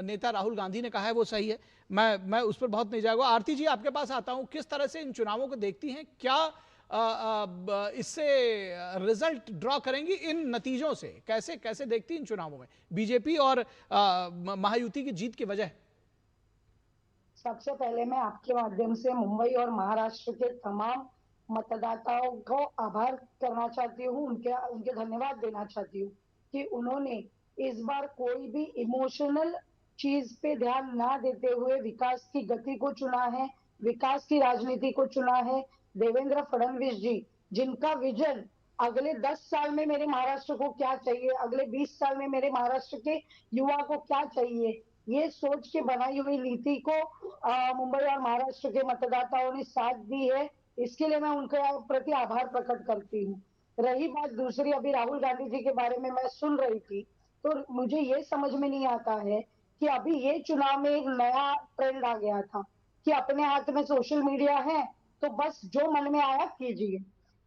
नेता राहुल गांधी ने कहा है वो सही है, मैं उस पर बहुत नहीं जाऊंगा। आरती जी, आपके पास आता हूं, किस तरह से इन चुनावों को देखती हैं? क्या इससे रिजल्ट ड्रॉ करेंगी इन नतीजों से? कैसे कैसे देखती इन चुनावों में बीजेपी और महायुति की जीत की वजह? सबसे पहले मैं आपके माध्यम से मुंबई और महाराष्ट्र के तमाम मतदाताओं को आभार करना चाहती हूँ, उनके धन्यवाद देना चाहती हूँ कि उन्होंने इस बार कोई भी इमोशनल चीज पे ध्यान ना देते हुए विकास की गति को चुना है, विकास की राजनीति को चुना है। देवेंद्र फडणवीस जी, जिनका विजन अगले 10 साल में मेरे महाराष्ट्र को क्या चाहिए, अगले 20 साल में मेरे महाराष्ट्र के युवा को क्या चाहिए, ये सोच के बनाई हुई नीति को मुंबई और महाराष्ट्र के मतदाताओं ने साथ दी है। इसके लिए मैं उनके प्रति आभार प्रकट करती हूँ। रही बात दूसरी, अभी राहुल गांधी जी के बारे में मैं सुन रही थी, तो मुझे ये समझ में नहीं आता है कि अभी ये चुनाव में एक नया ट्रेंड आ गया था कि अपने हाथ में सोशल मीडिया है तो बस जो मन में आया कीजिए।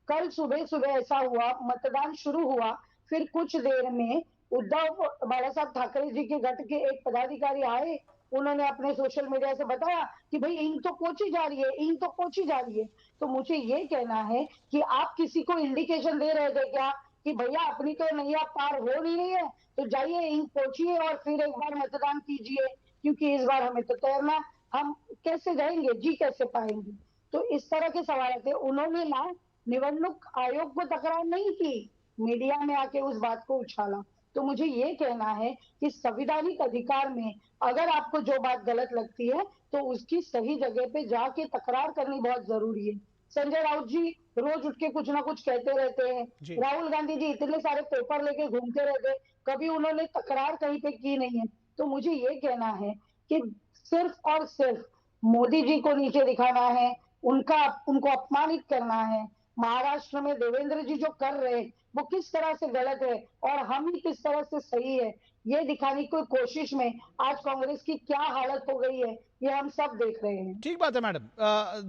कल सुबह सुबह ऐसा हुआ, मतदान शुरू हुआ, फिर कुछ देर में उद्धव बाला साहब ठाकरे जी के गट के एक पदाधिकारी आए, उन्होंने अपने सोशल मीडिया से बताया कि भाई इंक तो पहुंची जा रही है, इंक तो पहुंची जा रही है। तो मुझे ये कहना है कि आप किसी को इंडिकेशन दे रहे थे क्या कि भैया अपनी तो नैया पार हो नहीं रही है, तो जाइए इंक पहुंचिए और फिर एक बार मतदान कीजिए, क्योंकि इस बार हमें तो तैरना, हम कैसे जाएंगे, जी कैसे पाएंगे। तो इस तरह के सवाल थे। उन्होंने ना निवडणूक आयोग को तकरार नहीं की, मीडिया में आके उस बात को उछाला। तो मुझे ये कहना है कि संवैधानिक अधिकार में अगर आपको जो बात गलत लगती है तो उसकी सही जगह पे जाके तकरार करनी बहुत जरूरी है। संजय राउत जी रोज उठ के कुछ ना कुछ कहते रहते हैं, राहुल गांधी जी इतने सारे पेपर लेके घूमते रहते, कभी उन्होंने तकरार कहीं पे की नहीं है। तो मुझे ये कहना है कि सिर्फ और सिर्फ मोदी जी को नीचे दिखाना है, उनको अपमानित करना है। महाराष्ट्र में देवेंद्र जी जो कर रहे हैं वो किस तरह से गलत है और हम ही किस तरह से सही है, ये दिखाने की कोशिश में आज कांग्रेस की क्या हालत हो गई है ये हम सब देख रहे हैं। ठीक बात है मैडम।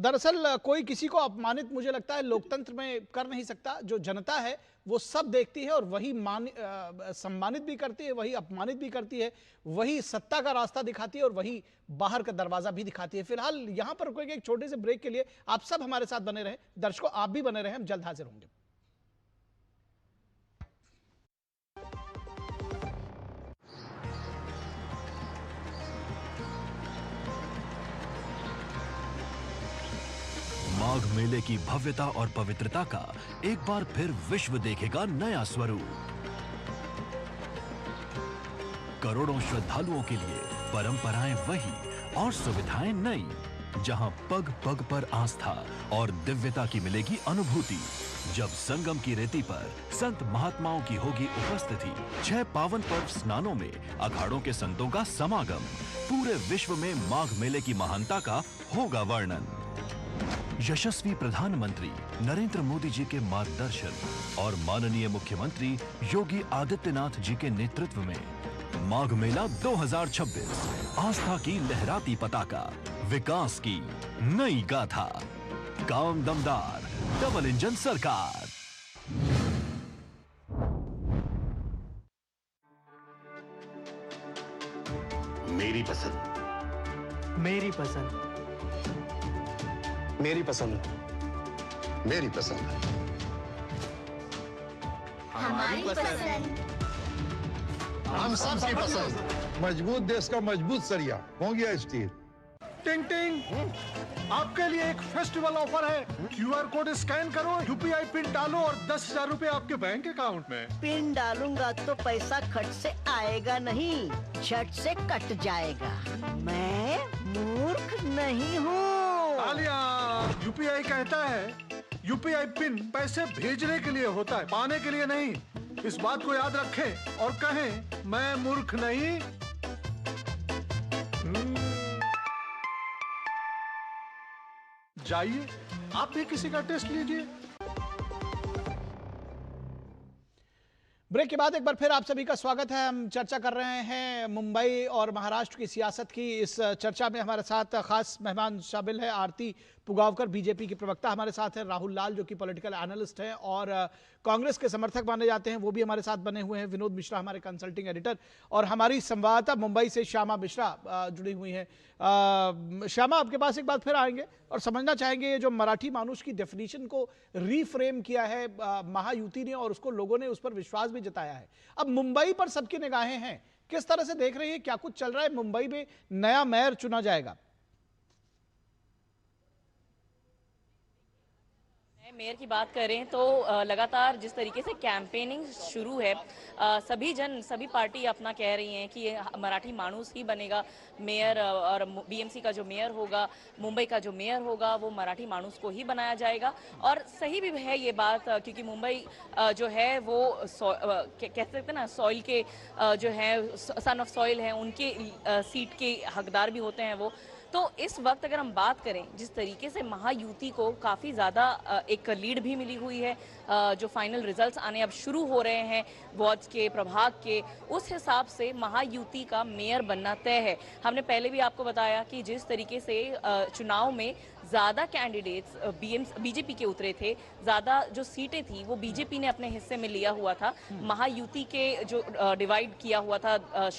दरअसल कोई किसी को अपमानित मुझे लगता है लोकतंत्र में कर नहीं सकता। जो जनता है वो सब देखती है और वही सम्मानित भी करती है, वही अपमानित भी करती है, वही सत्ता का रास्ता दिखाती है और वही बाहर का दरवाजा भी दिखाती है। फिलहाल यहां पर कोई एक छोटे से ब्रेक के लिए आप सब हमारे साथ बने रहे, दर्शकों आप भी बने रहे, हम जल्द हाजिर होंगे। माघ मेले की भव्यता और पवित्रता का एक बार फिर विश्व देखेगा नया स्वरूप। करोड़ों श्रद्धालुओं के लिए परंपराएं वही और सुविधाएं नई, जहां पग पग पर आस्था और दिव्यता की मिलेगी अनुभूति। जब संगम की रेती पर संत महात्माओं की होगी उपस्थिति, 6 पावन पर्व स्नानों में अखाड़ों के संतों का समागम, पूरे विश्व में माघ मेले की महानता का होगा वर्णन। यशस्वी प्रधानमंत्री नरेंद्र मोदी जी के मार्गदर्शन और माननीय मुख्यमंत्री योगी आदित्यनाथ जी के नेतृत्व में माघ मेला 2026 आस्था की लहराती पताका, विकास की नई गाथा, काम दमदार, डबल इंजन सरकार। मेरी पसंद, मेरी पसंद, मेरी पसंद, मेरी पसंद, हमारी पसंद, हम सबकी पसंद। मजबूत देश का मजबूत सरिया हो गया स्टील। टिंग टिंग, आपके लिए एक फेस्टिवल ऑफर है। QR कोड स्कैन करो, UPI पिन डालो और 10,000 रुपए आपके बैंक अकाउंट में। पिन डालूंगा तो पैसा खट से आएगा नहीं, झट से कट जाएगा। मैं मूर्ख नहीं हूँ। तालियां। UPI कहता है UPI पिन पैसे भेजने के लिए होता है, पाने के लिए नहीं। इस बात को याद रखें और कहें मैं मूर्ख नहीं। जाइए आप भी किसी का टेस्ट लीजिए। ब्रेक के बाद एक बार फिर आप सभी का स्वागत है। हम चर्चा कर रहे हैं मुंबई और महाराष्ट्र की सियासत की। इस चर्चा में हमारे साथ खास मेहमान शामिल है आरती पुगावकर, बीजेपी की प्रवक्ता हमारे साथ है, राहुल लाल जो कि पॉलिटिकल एनालिस्ट हैं और कांग्रेस के समर्थक माने जाते हैं, वो भी हमारे साथ बने हुए हैं, विनोद मिश्रा हमारे कंसल्टिंग एडिटर, और हमारी संवाददाता मुंबई से श्यामा मिश्रा जुड़ी हुई हैं। श्यामा, आपके पास एक बार फिर आएंगे और समझना चाहेंगे ये जो मराठी मानुष की डेफिनेशन को रीफ्रेम किया है महायुति ने और उसको लोगों ने उस पर विश्वास भी जताया है। अब मुंबई पर सबकी निगाहें हैं, किस तरह से देख रही है, क्या कुछ चल रहा है? मुंबई में नया मेयर चुना जाएगा। मेयर की बात करें तो लगातार जिस तरीके से कैंपेनिंग शुरू है, सभी पार्टी अपना कह रही हैं कि मराठी मानुस ही बनेगा मेयर, और बीएमसी का जो मेयर होगा, मुंबई का जो मेयर होगा, वो मराठी मानुस को ही बनाया जाएगा। और सही भी है ये बात, क्योंकि मुंबई जो है वो कह सकते हैं ना, सॉइल के जो है, सन ऑफ सॉइल है, उनके सीट के हकदार भी होते हैं वो। तो इस वक्त अगर हम बात करें, जिस तरीके से महायुति को काफ़ी ज़्यादा एक लीड भी मिली हुई है, जो फाइनल रिजल्ट्स आने अब शुरू हो रहे हैं वार्ड्स के, प्रभाग के, उस हिसाब से महायुति का मेयर बनना तय है। हमने पहले भी आपको बताया कि जिस तरीके से चुनाव में ज़्यादा कैंडिडेट्स बीजेपी के उतरे थे, ज़्यादा जो सीटें थी वो बीजेपी ने अपने हिस्से में लिया हुआ था। महायुति के जो डिवाइड किया हुआ था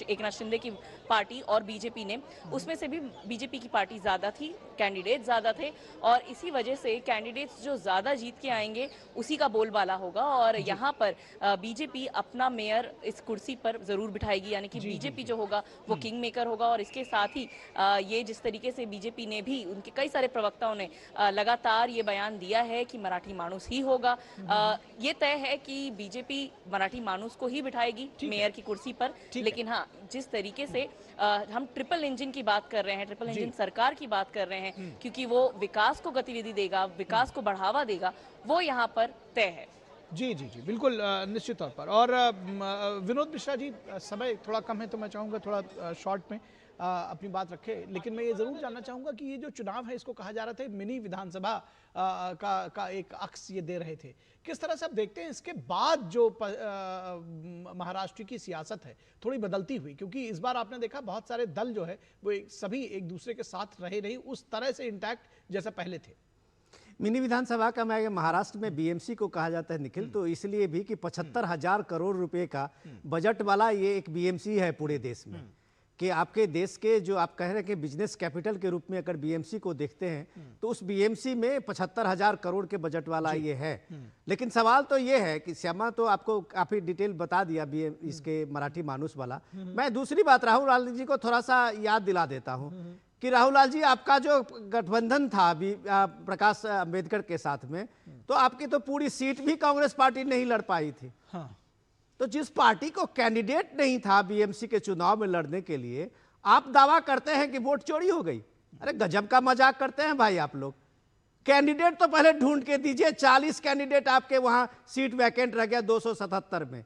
एकनाथ शिंदे की पार्टी और बीजेपी ने, उसमें से भी बीजेपी की पार्टी ज़्यादा थी, कैंडिडेट ज़्यादा थे, और इसी वजह से कैंडिडेट्स जो ज़्यादा जीत के आएंगे उसी का बोलबाला होगा। और यहाँ पर बीजेपी अपना मेयर इस कुर्सी पर ज़रूर बिठाएगी, यानी कि बीजेपी जो होगा वो किंग मेकर होगा। और इसके साथ ही ये जिस तरीके से बीजेपी ने भी, उनके कई सारे प्रवक्ताओं ने लगातार ये बयान दिया है कि मराठी मानुस ही होगा। ये तय है कि बीजेपी मराठी मानुस को ही बिठाएगी मेयर की कुर्सी पर। लेकिन हाँ, जिस तरीके से हम ट्रिपल इंजन की बात कर रहे हैं, ट्रिपल इंजन सरकार की बात कर रहे हैं, क्योंकि वो विकास को गतिविधि देगा, विकास को बढ़ावा देगा, वो यहाँ पर तय है। जी जी जी, बिल्कुल निश्चित तौर पर। और विनोद मिश्रा जी, समय थोड़ा कम है तो मैं चाहूँगा थोड़ा शॉर्ट में अपनी बात रखें, लेकिन मैं ये ज़रूर जानना चाहूँगा कि ये जो चुनाव है, इसको कहा जा रहा था मिनी विधानसभा का एक अक्स ये दे रहे थे, किस तरह से आप देखते हैं इसके बाद जो महाराष्ट्र की सियासत है थोड़ी बदलती हुई? क्योंकि इस बार आपने देखा बहुत सारे दल जो है वो सभी एक दूसरे के साथ रहे नहीं उस तरह से इंटैक्ट जैसा पहले थे। मिनी विधानसभा का मैं महाराष्ट्र में बीएमसी को कहा जाता है निखिल, तो इसलिए भी कि 75,000 करोड़ रुपए का बजट वाला ये एक बीएमसी है पूरे देश में, कि आपके देश के जो आप कह रहे हैं कि बिजनेस कैपिटल के रूप में अगर बीएमसी को देखते हैं तो उस बीएमसी में 75,000 करोड़ के बजट वाला ये है। लेकिन सवाल तो ये है कि श्यामा तो आपको काफी डिटेल बता दिया इसके मराठी मानुस वाला। मैं दूसरी बात राहुल लाल जी को थोड़ा सा याद दिला देता हूँ कि राहुल लाल जी, आपका जो गठबंधन था प्रकाश अंबेडकर के साथ में, तो आपकी तो पूरी सीट भी कांग्रेस पार्टी नहीं लड़ पाई थी। हाँ। तो जिस पार्टी को कैंडिडेट नहीं था बीएमसी के चुनाव में लड़ने के लिए, आप दावा करते हैं कि वोट चोरी हो गई। अरे गजब का मजाक करते हैं भाई आप लोग। कैंडिडेट तो पहले ढूंढ के दीजिए। 40 कैंडिडेट आपके वहां सीट वैकेंट रह गया 277 में।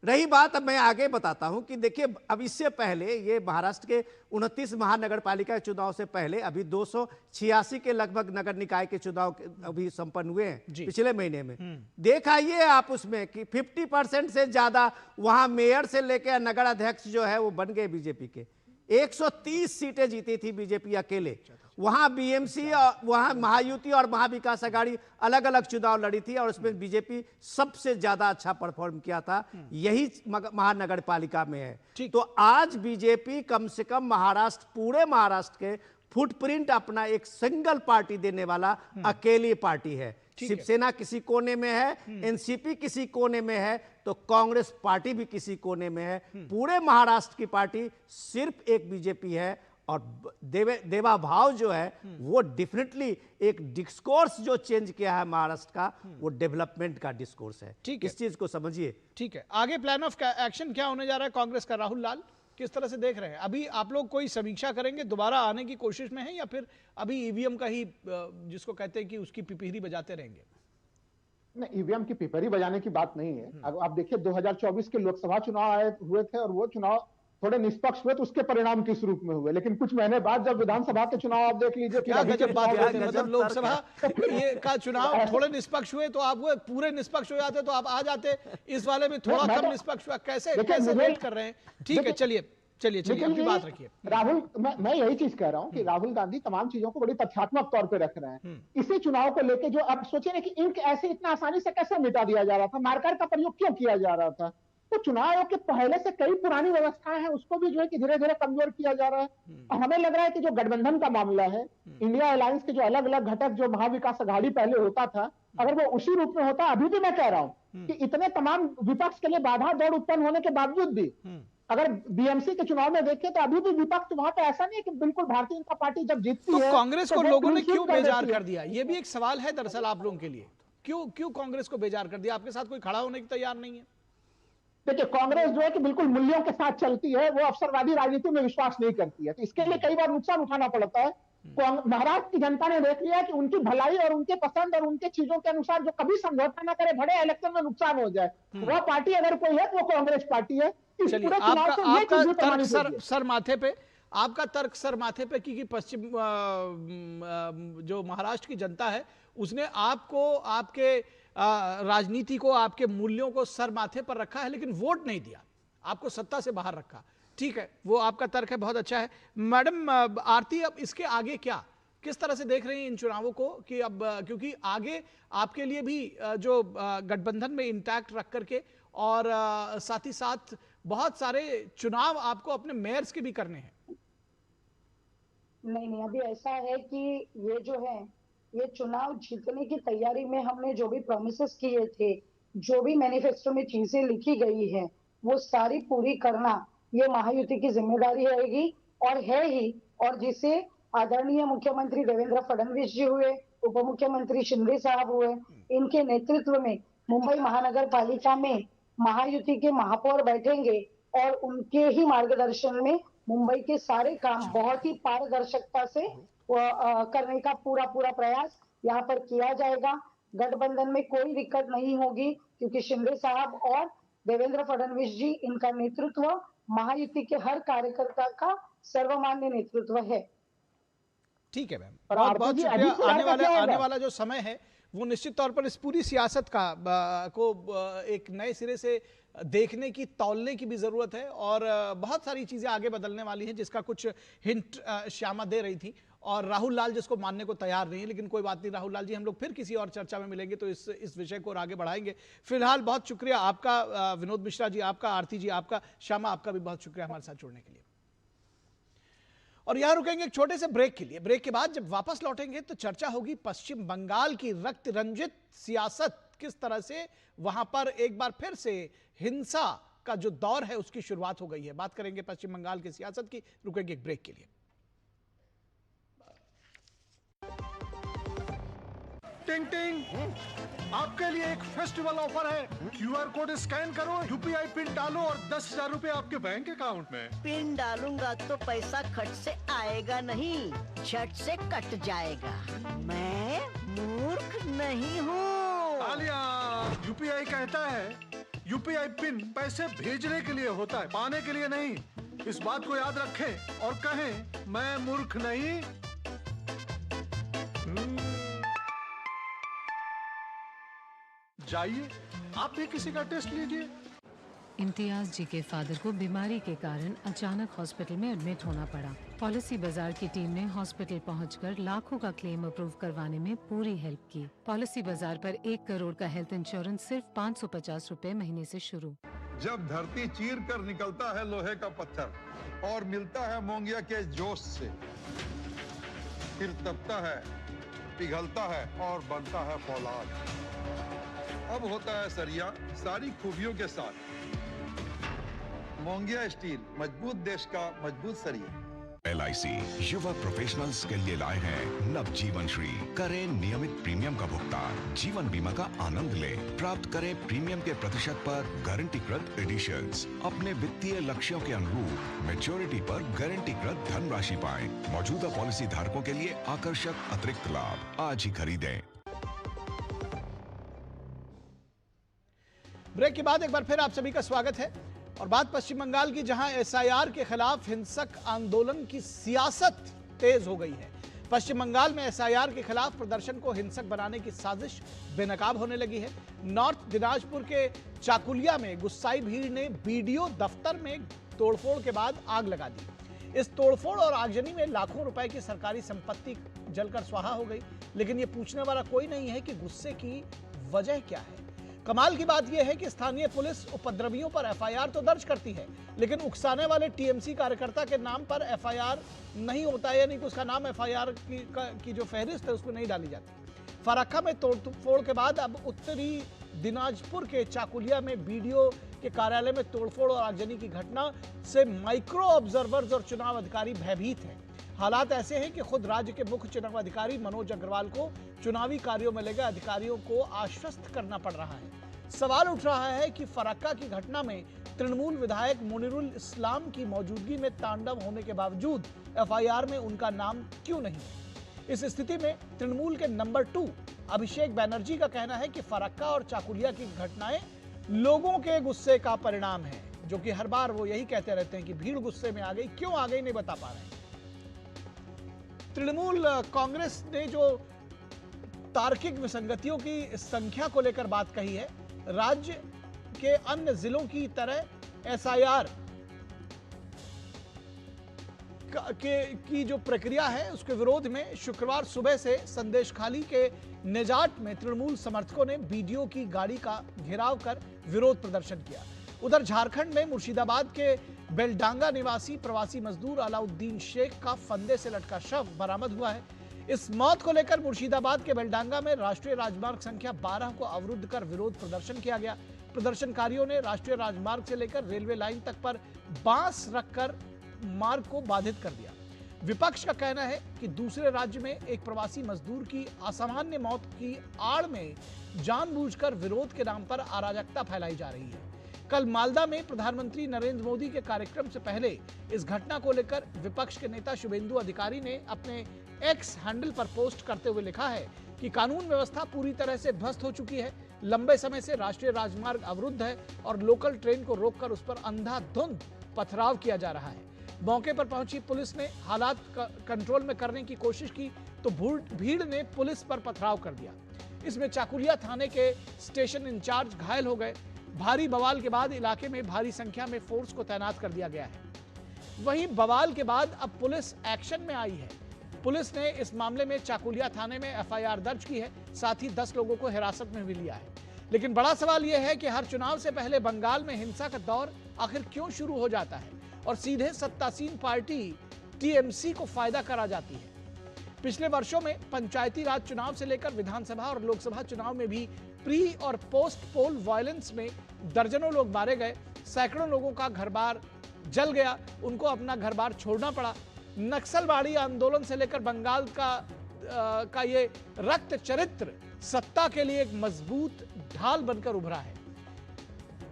रही बात, अब मैं आगे बताता हूं कि देखिए, अब इससे पहले ये महाराष्ट्र के 29 महानगर पालिका के चुनाव से पहले अभी 286 के लगभग नगर निकाय के चुनाव अभी संपन्न हुए हैं पिछले महीने में। देखिए आप उसमें कि 50% से ज्यादा वहां मेयर से लेकर नगर अध्यक्ष जो है वो बन गए बीजेपी के। 130 सीटें जीती थी बीजेपी अकेले। वहां बीएमसी, वहां महायुति और महाविकास अघाड़ी अलग अलग चुनाव लड़ी थी और उसमें बीजेपी सबसे ज्यादा अच्छा परफॉर्म किया था, यही महानगर पालिका में है। तो आज बीजेपी कम से कम महाराष्ट्र, पूरे महाराष्ट्र के फुटप्रिंट अपना एक सिंगल पार्टी देने वाला अकेली पार्टी है। शिवसेना किसी कोने में है, एनसीपी किसी कोने में है, तो कांग्रेस पार्टी भी किसी कोने में है। पूरे महाराष्ट्र की पार्टी सिर्फ एक बीजेपी है। और देवा भाव जो है वो डेफिनेटली एक डिस्कोर्स जो चेंज किया है महाराष्ट्र का, वो डेवलपमेंट का डिस्कोर्स है। ठीक है, इस चीज को समझिए। ठीक है, आगे प्लान ऑफ एक्शन क्या होने जा रहा है कांग्रेस का? राहुल लाल, किस तरह से देख रहे हैं? अभी आप लोग कोई समीक्षा करेंगे, दोबारा आने की कोशिश में है, या फिर अभी ईवीएम का ही जिसको कहते हैं कि उसकी पिपीरी बजाते रहेंगे? नहीं, ईवीएम की पिपीरी बजाने की बात नहीं है। अब आप देखिए 2024 के लोकसभा चुनाव हुए थे और वो चुनाव थोड़े निष्पक्ष हुए तो उसके परिणाम किस रूप में हुए। लेकिन कुछ महीने बाद जब विधानसभा के चुनाव आप देख लीजिए, क्या गजब बात है, मतलब लोकसभा ये का चुनाव थोड़े निष्पक्ष हुए तो आप वो पूरे निष्पक्ष हो जाते तो आप आ जाते, इस वाले में थोड़ा कम निष्पक्ष हुआ, कैसे वेट कर रहे हैं? ठीक है, चलिए अपनी बात रखिए। राहुल, मैं यही चीज कह रहा हूं कि राहुल गांधी तमाम चीजों को बड़ी तथ्यात्मक तौर पे रख रहे हैं। इसी चुनाव को लेके जो आप सोचिए कि इंक ऐसे इतना आसानी से कैसे मिटा दिया जा रहा था, मार्कर का प्रयोग क्यों किया जा रहा था, तो चुनाव आयोग के पहले से कई पुरानी व्यवस्थाएं हैं उसको भी जो है कि धीरे धीरे कमजोर किया जा रहा है। और हमें लग रहा है कि जो गठबंधन का मामला है, इंडिया अलायंस के जो अलग अलग घटक जो महाविकास अघाड़ी पहले होता था, अगर वो उसी रूप में होता, अभी भी मैं कह रहा हूं कि इतने तमाम विपक्ष के लिए बाधा दौड़ उत्पन्न होने के बावजूद भी अगर बीएमसी के चुनाव में देखें तो अभी भी विपक्ष वहां पे ऐसा नहीं है कि बिल्कुल भारतीय जनता पार्टी जब जीतती है तो कांग्रेस को लोगों ने क्यों बेजार कर दिया, ये भी एक सवाल है दरअसल आप लोगों के लिए। क्यों कांग्रेस को बेजार कर दिया? आपके साथ कोई खड़ा होने की तैयार नहीं है? देखिए, कांग्रेस जो है कि बिल्कुल मूल्यों के साथ चलती है, वो अवसरवादी राजनीति में विश्वास नहीं करती है, तो इसके लिए कई बार नुकसान उठाना पड़ता है। महाराष्ट्र की जनता ने देख लिया कि उनकी भलाई और उनके पसंद और उनके चीजों के अनुसार जो कभी समझौता ना करे, बड़े इलेक्शन में नुकसान हो जाए, वह पार्टी अगर कोई है तो वो कांग्रेस पार्टी है। चलिए, आपका तर्क सर माथे पे, आपका तर्क सर माथे पे कि पश्चिम जो महाराष्ट्र की जनता है उसने आपको, आपके राजनीति को, आपके मूल्यों को सर माथे पर रखा है लेकिन वोट नहीं दिया, आपको सत्ता से बाहर रखा। ठीक है, वो आपका तर्क है, बहुत अच्छा है। मैडम आरती, अब इसके आगे क्या, किस तरह से देख रही हैं इन चुनावों को कि अब क्योंकि आगे आपके लिए भी जो गठबंधन में इंटैक्ट रख करके और साथ ही साथ बहुत सारे चुनाव आपको अपने मेयर्स के भी करने हैं। नहीं, अभी ऐसा है कि ये जो है, ये चुनाव जीतने की तैयारी में हमने जो भी प्रॉमिसेस किए थे, जो भी मैनिफेस्टो में चीजें लिखी गई है, वो सारी पूरी करना ये महायुति की जिम्मेदारी रहेगी और है ही। और जिसे आदरणीय मुख्यमंत्री देवेंद्र फडणवीस जी हुए, उप मुख्यमंत्री शिंदे साहब हुए, इनके नेतृत्व में मुंबई महानगर पालिका में महायुति के महापौर बैठेंगे और उनके ही मार्गदर्शन में मुंबई के सारे काम बहुत ही पारदर्शिता से करने का पूरा प्रयास यहाँ पर किया जाएगा। गठबंधन में कोई दिक्कत नहीं होगी क्योंकि शिंदे साहब और देवेंद्र फडणवीस जी, इनका नेतृत्व महायुति के हर कार्यकर्ता का सर्वमान्य नेतृत्व है। ठीक है मैम, बहुत शुक्रिया। आने वाला जो समय है वो निश्चित तौर पर इस पूरी सियासत को एक नए सिरे से देखने की, तौलने की भी जरूरत है और बहुत सारी चीजें आगे बदलने वाली हैं जिसका कुछ हिंट श्यामा दे रही थी और राहुल लाल जिसको मानने को तैयार नहीं है। लेकिन कोई बात नहीं राहुल लाल जी, हम लोग फिर किसी और चर्चा में मिलेंगे तो इस विषय को और आगे बढ़ाएंगे। फिलहाल बहुत शुक्रिया आपका विनोद मिश्रा जी, आपका आरती जी, आपका श्यामा, आपका भी बहुत शुक्रिया हमारे साथ जुड़ने के लिए। और यहां रुकेंगे एक छोटे से ब्रेक के लिए। ब्रेक के बाद जब वापस लौटेंगे तो चर्चा होगी पश्चिम बंगाल की रक्त रंजित सियासत, किस तरह से वहां पर एक बार फिर से हिंसा का जो दौर है उसकी शुरुआत हो गई है। बात करेंगे पश्चिम बंगाल की सियासत की। रुकेंगे एक ब्रेक के लिए। टिंग टिंग, आपके लिए एक फेस्टिवल ऑफर है। क्यूआर कोड स्कैन करो, यूपीआई पिन डालो और 10,000 रुपए आपके बैंक अकाउंट में। पिन डालूंगा तो पैसा खट से आएगा नहीं, झट से कट जाएगा। मैं मूर्ख नहीं हूँ। आलिया, यूपीआई कहता है यूपीआई पिन पैसे भेजने के लिए होता है, पाने के लिए नहीं। इस बात को याद रखें और कहें मैं मूर्ख नहीं। जाइए, आप भी किसी का टेस्ट लीजिए। इम्तियाज जी के फादर को बीमारी के कारण अचानक हॉस्पिटल में एडमिट होना पड़ा। पॉलिसी बाजार की टीम ने हॉस्पिटल पहुंचकर लाखों का क्लेम अप्रूव करवाने में पूरी हेल्प की। पॉलिसी बाजार पर 1 करोड़ का हेल्थ इंश्योरेंस सिर्फ 550 रुपए महीने से शुरू। जब धरती चीर कर निकलता है लोहे का पत्थर और मिलता है मोंगिया के जोश से, फिर तपता है, पिघलता है और बनता है फौलाद। अब होता है सरिया सारी खूबियों के साथ। मोंगिया स्टील, मजबूत देश का मजबूत सरिया। LIC युवा प्रोफेशनल्स के लिए लाए हैं नव जीवन श्री। करें नियमित प्रीमियम का भुगतान, जीवन बीमा का आनंद लें। प्राप्त करें प्रीमियम के प्रतिशत पर गारंटीकृत एडिशंस। अपने वित्तीय लक्ष्यों के अनुरूप मैच्योरिटी पर गारंटीकृत धनराशि पाएं। मौजूदा पॉलिसी धारकों के लिए आकर्षक अतिरिक्त लाभ। आज ही खरीदें। ब्रेक के बाद एक बार फिर आप सभी का स्वागत है। और बात पश्चिम बंगाल की, जहां एसआईआर के खिलाफ हिंसक आंदोलन की सियासत तेज हो गई है। पश्चिम बंगाल में एसआईआर के खिलाफ प्रदर्शन को हिंसक बनाने की साजिश बेनकाब होने लगी है। नॉर्थ दिनाजपुर के चाकुलिया में गुस्साई भीड़ ने बीडीओ दफ्तर में तोड़फोड़ के बाद आग लगा दी। इस तोड़फोड़ और आगजनी में लाखों रुपए की सरकारी संपत्ति जलकर स्वाहा हो गई। लेकिन ये पूछने वाला कोई नहीं है कि गुस्से की वजह क्या है। कमाल की बात यह है कि स्थानीय पुलिस उपद्रवियों पर एफआईआर तो दर्ज करती है, लेकिन उकसाने वाले टीएमसी कार्यकर्ता के नाम पर एफआईआर नहीं होता है, यानी कि उसका नाम एफआईआर की जो फहरिस्त है उसमें नहीं डाली जाती। फराक्का में तोड़फोड़ के बाद अब उत्तरी दिनाजपुर के चाकुलिया में बीडीओ के कार्यालय में तोड़फोड़ और आगजनी की घटना से माइक्रो ऑब्जर्वर्स और चुनाव अधिकारी भयभीत हैं। हालात ऐसे हैं कि खुद राज्य के मुख्य चुनाव अधिकारी मनोज अग्रवाल को चुनावी कार्यों में लगे अधिकारियों को आश्वस्त करना पड़ रहा है। सवाल उठ रहा है कि फराक्का की घटना में तृणमूल विधायक मुनीरुल इस्लाम की मौजूदगी में तांडव होने के बावजूद एफआईआर में उनका नाम क्यों नहीं है। इस स्थिति में तृणमूल के नंबर 2 अभिषेक बैनर्जी का कहना है कि फराक्का और चाकुलिया की घटनाएं लोगों के गुस्से का परिणाम है, जो कि हर बार वो यही कहते रहते हैं कि भीड़ गुस्से में आ गई, क्यों आ गई नहीं बता पा रहे हैं। तृणमूल कांग्रेस ने जो तार्किक विसंगतियों की संख्या को लेकर बात कही है, राज्य के अन्य जिलों की तरह एसआईआर की जो प्रक्रिया है उसके विरोध में शुक्रवार सुबह से संदेशखाली के नेजाट में तृणमूल समर्थकों ने बीडीओ की गाड़ी का घेराव कर विरोध प्रदर्शन किया। उधर झारखंड में मुर्शिदाबाद के बेलडांगा निवासी प्रवासी मजदूर अलाउद्दीन शेख का फंदे से लटका शव बरामद हुआ है। इस मौत को लेकर मुर्शिदाबाद के बेलडांगा में राष्ट्रीय राजमार्ग संख्या 12 को अवरुद्ध कर विरोध प्रदर्शन किया गया। प्रदर्शनकारियों ने राष्ट्रीय राजमार्ग से लेकर रेलवे लाइन तक पर बांस रखकर मार्ग को बाधित कर दिया। विपक्ष का कहना है कि दूसरे राज्य में एक प्रवासी मजदूर की असामान्य मौत की आड़ में जानबूझकर विरोध के नाम पर अराजकता फैलाई जा रही है। कल मालदा में प्रधानमंत्री नरेंद्र मोदी के कार्यक्रम से पहले इस घटना को लेकर विपक्ष के नेता शुभेंदु अधिकारी ने अपने एक्स हैंडल पर पोस्ट करते हुए लिखा है कि कानून व्यवस्था पूरी तरह से ध्वस्त हो चुकी है। लंबे समय से राष्ट्रीय राजमार्ग अवरुद्ध है और लोकल ट्रेन को रोककर उस पर अंधाधुंध पथराव किया जा रहा है। मौके पर पहुंची पुलिस ने हालात कंट्रोल में करने की कोशिश की तो भीड़ ने पुलिस पर पथराव कर दिया। इसमें चाकुलिया थाने के स्टेशन इंचार्ज घायल हो गए। भारी बवाल के बाद इलाके में भारी संख्या में फोर्स को तैनात कर दिया गया है। वहीं बवाल के बाद अब पुलिस एक्शन में आई है। पुलिस ने इस मामले में चाकुलिया थाने में एफआईआर दर्ज की है, साथ ही 10 लोगों को हिरासत में भी लिया है। लेकिन बड़ा सवाल यह है कि हर चुनाव से पहले बंगाल में हिंसा का दौर आखिर क्यों शुरू हो जाता है और सीधे सत्तासीन पार्टी टीएमसी को फायदा करा जाती है। पिछले वर्षों में पंचायती राज चुनाव से लेकर विधानसभा और लोकसभा चुनाव में भी प्री और पोस्ट पोल वायलेंस में दर्जनों लोग मारे गए, सैकड़ों लोगों का घर-बार जल गया, उनको अपना घर-बार छोड़ना पड़ा। नक्सलवाड़ी आंदोलन से लेकर बंगाल का ये रक्त चरित्र सत्ता के लिए एक मजबूत ढाल बनकर उभरा है।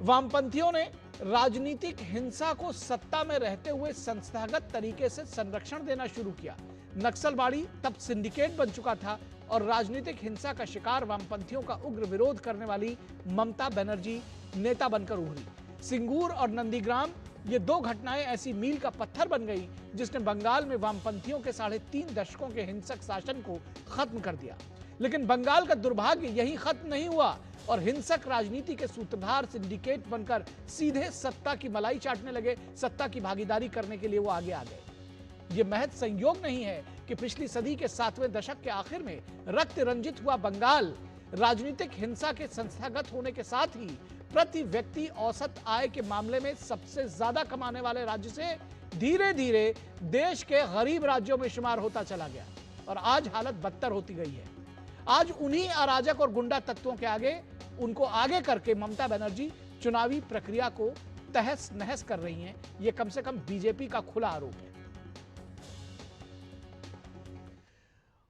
वामपंथियों ने राजनीतिक हिंसा को सत्ता में रहते हुए संस्थागत तरीके से संरक्षण देना शुरू किया। नक्सलवाड़ी तब सिंडिकेट बन चुका था और राजनीतिक हिंसा का शिकार वामपंथियों का उग्र विरोध करने वाली ममता बनर्जी नेता बनकर उभरी। सिंगूर और नंदीग्राम, ये 2 घटनाएं ऐसी मील का पत्थर बन गई जिसने बंगाल में वामपंथियों के 3.5 दशकों के हिंसक शासन को खत्म कर दिया। लेकिन बंगाल का दुर्भाग्य यही खत्म नहीं हुआ और हिंसक राजनीति के सूत्रधार सिंडिकेट बनकर सीधे सत्ता की मलाई चाटने लगे। सत्ता की भागीदारी करने के लिए वो आगे आ गए। ये महज संयोग नहीं है कि पिछली सदी के 7वें दशक के आखिर में रक्त रंजित हुआ बंगाल राजनीतिक हिंसा के संस्थागत होने के साथ ही प्रति व्यक्ति औसत आय के मामले में सबसे ज्यादा कमाने वाले राज्य से धीरे धीरे देश के गरीब राज्यों में शुमार होता चला गया और आज हालत बदतर होती गई है। आज उन्हीं अराजक और गुंडा तत्वों के आगे उनको आगे करके ममता बनर्जी चुनावी प्रक्रिया को तहस नहस कर रही हैं। यह कम से कम बीजेपी का खुला आरोप है।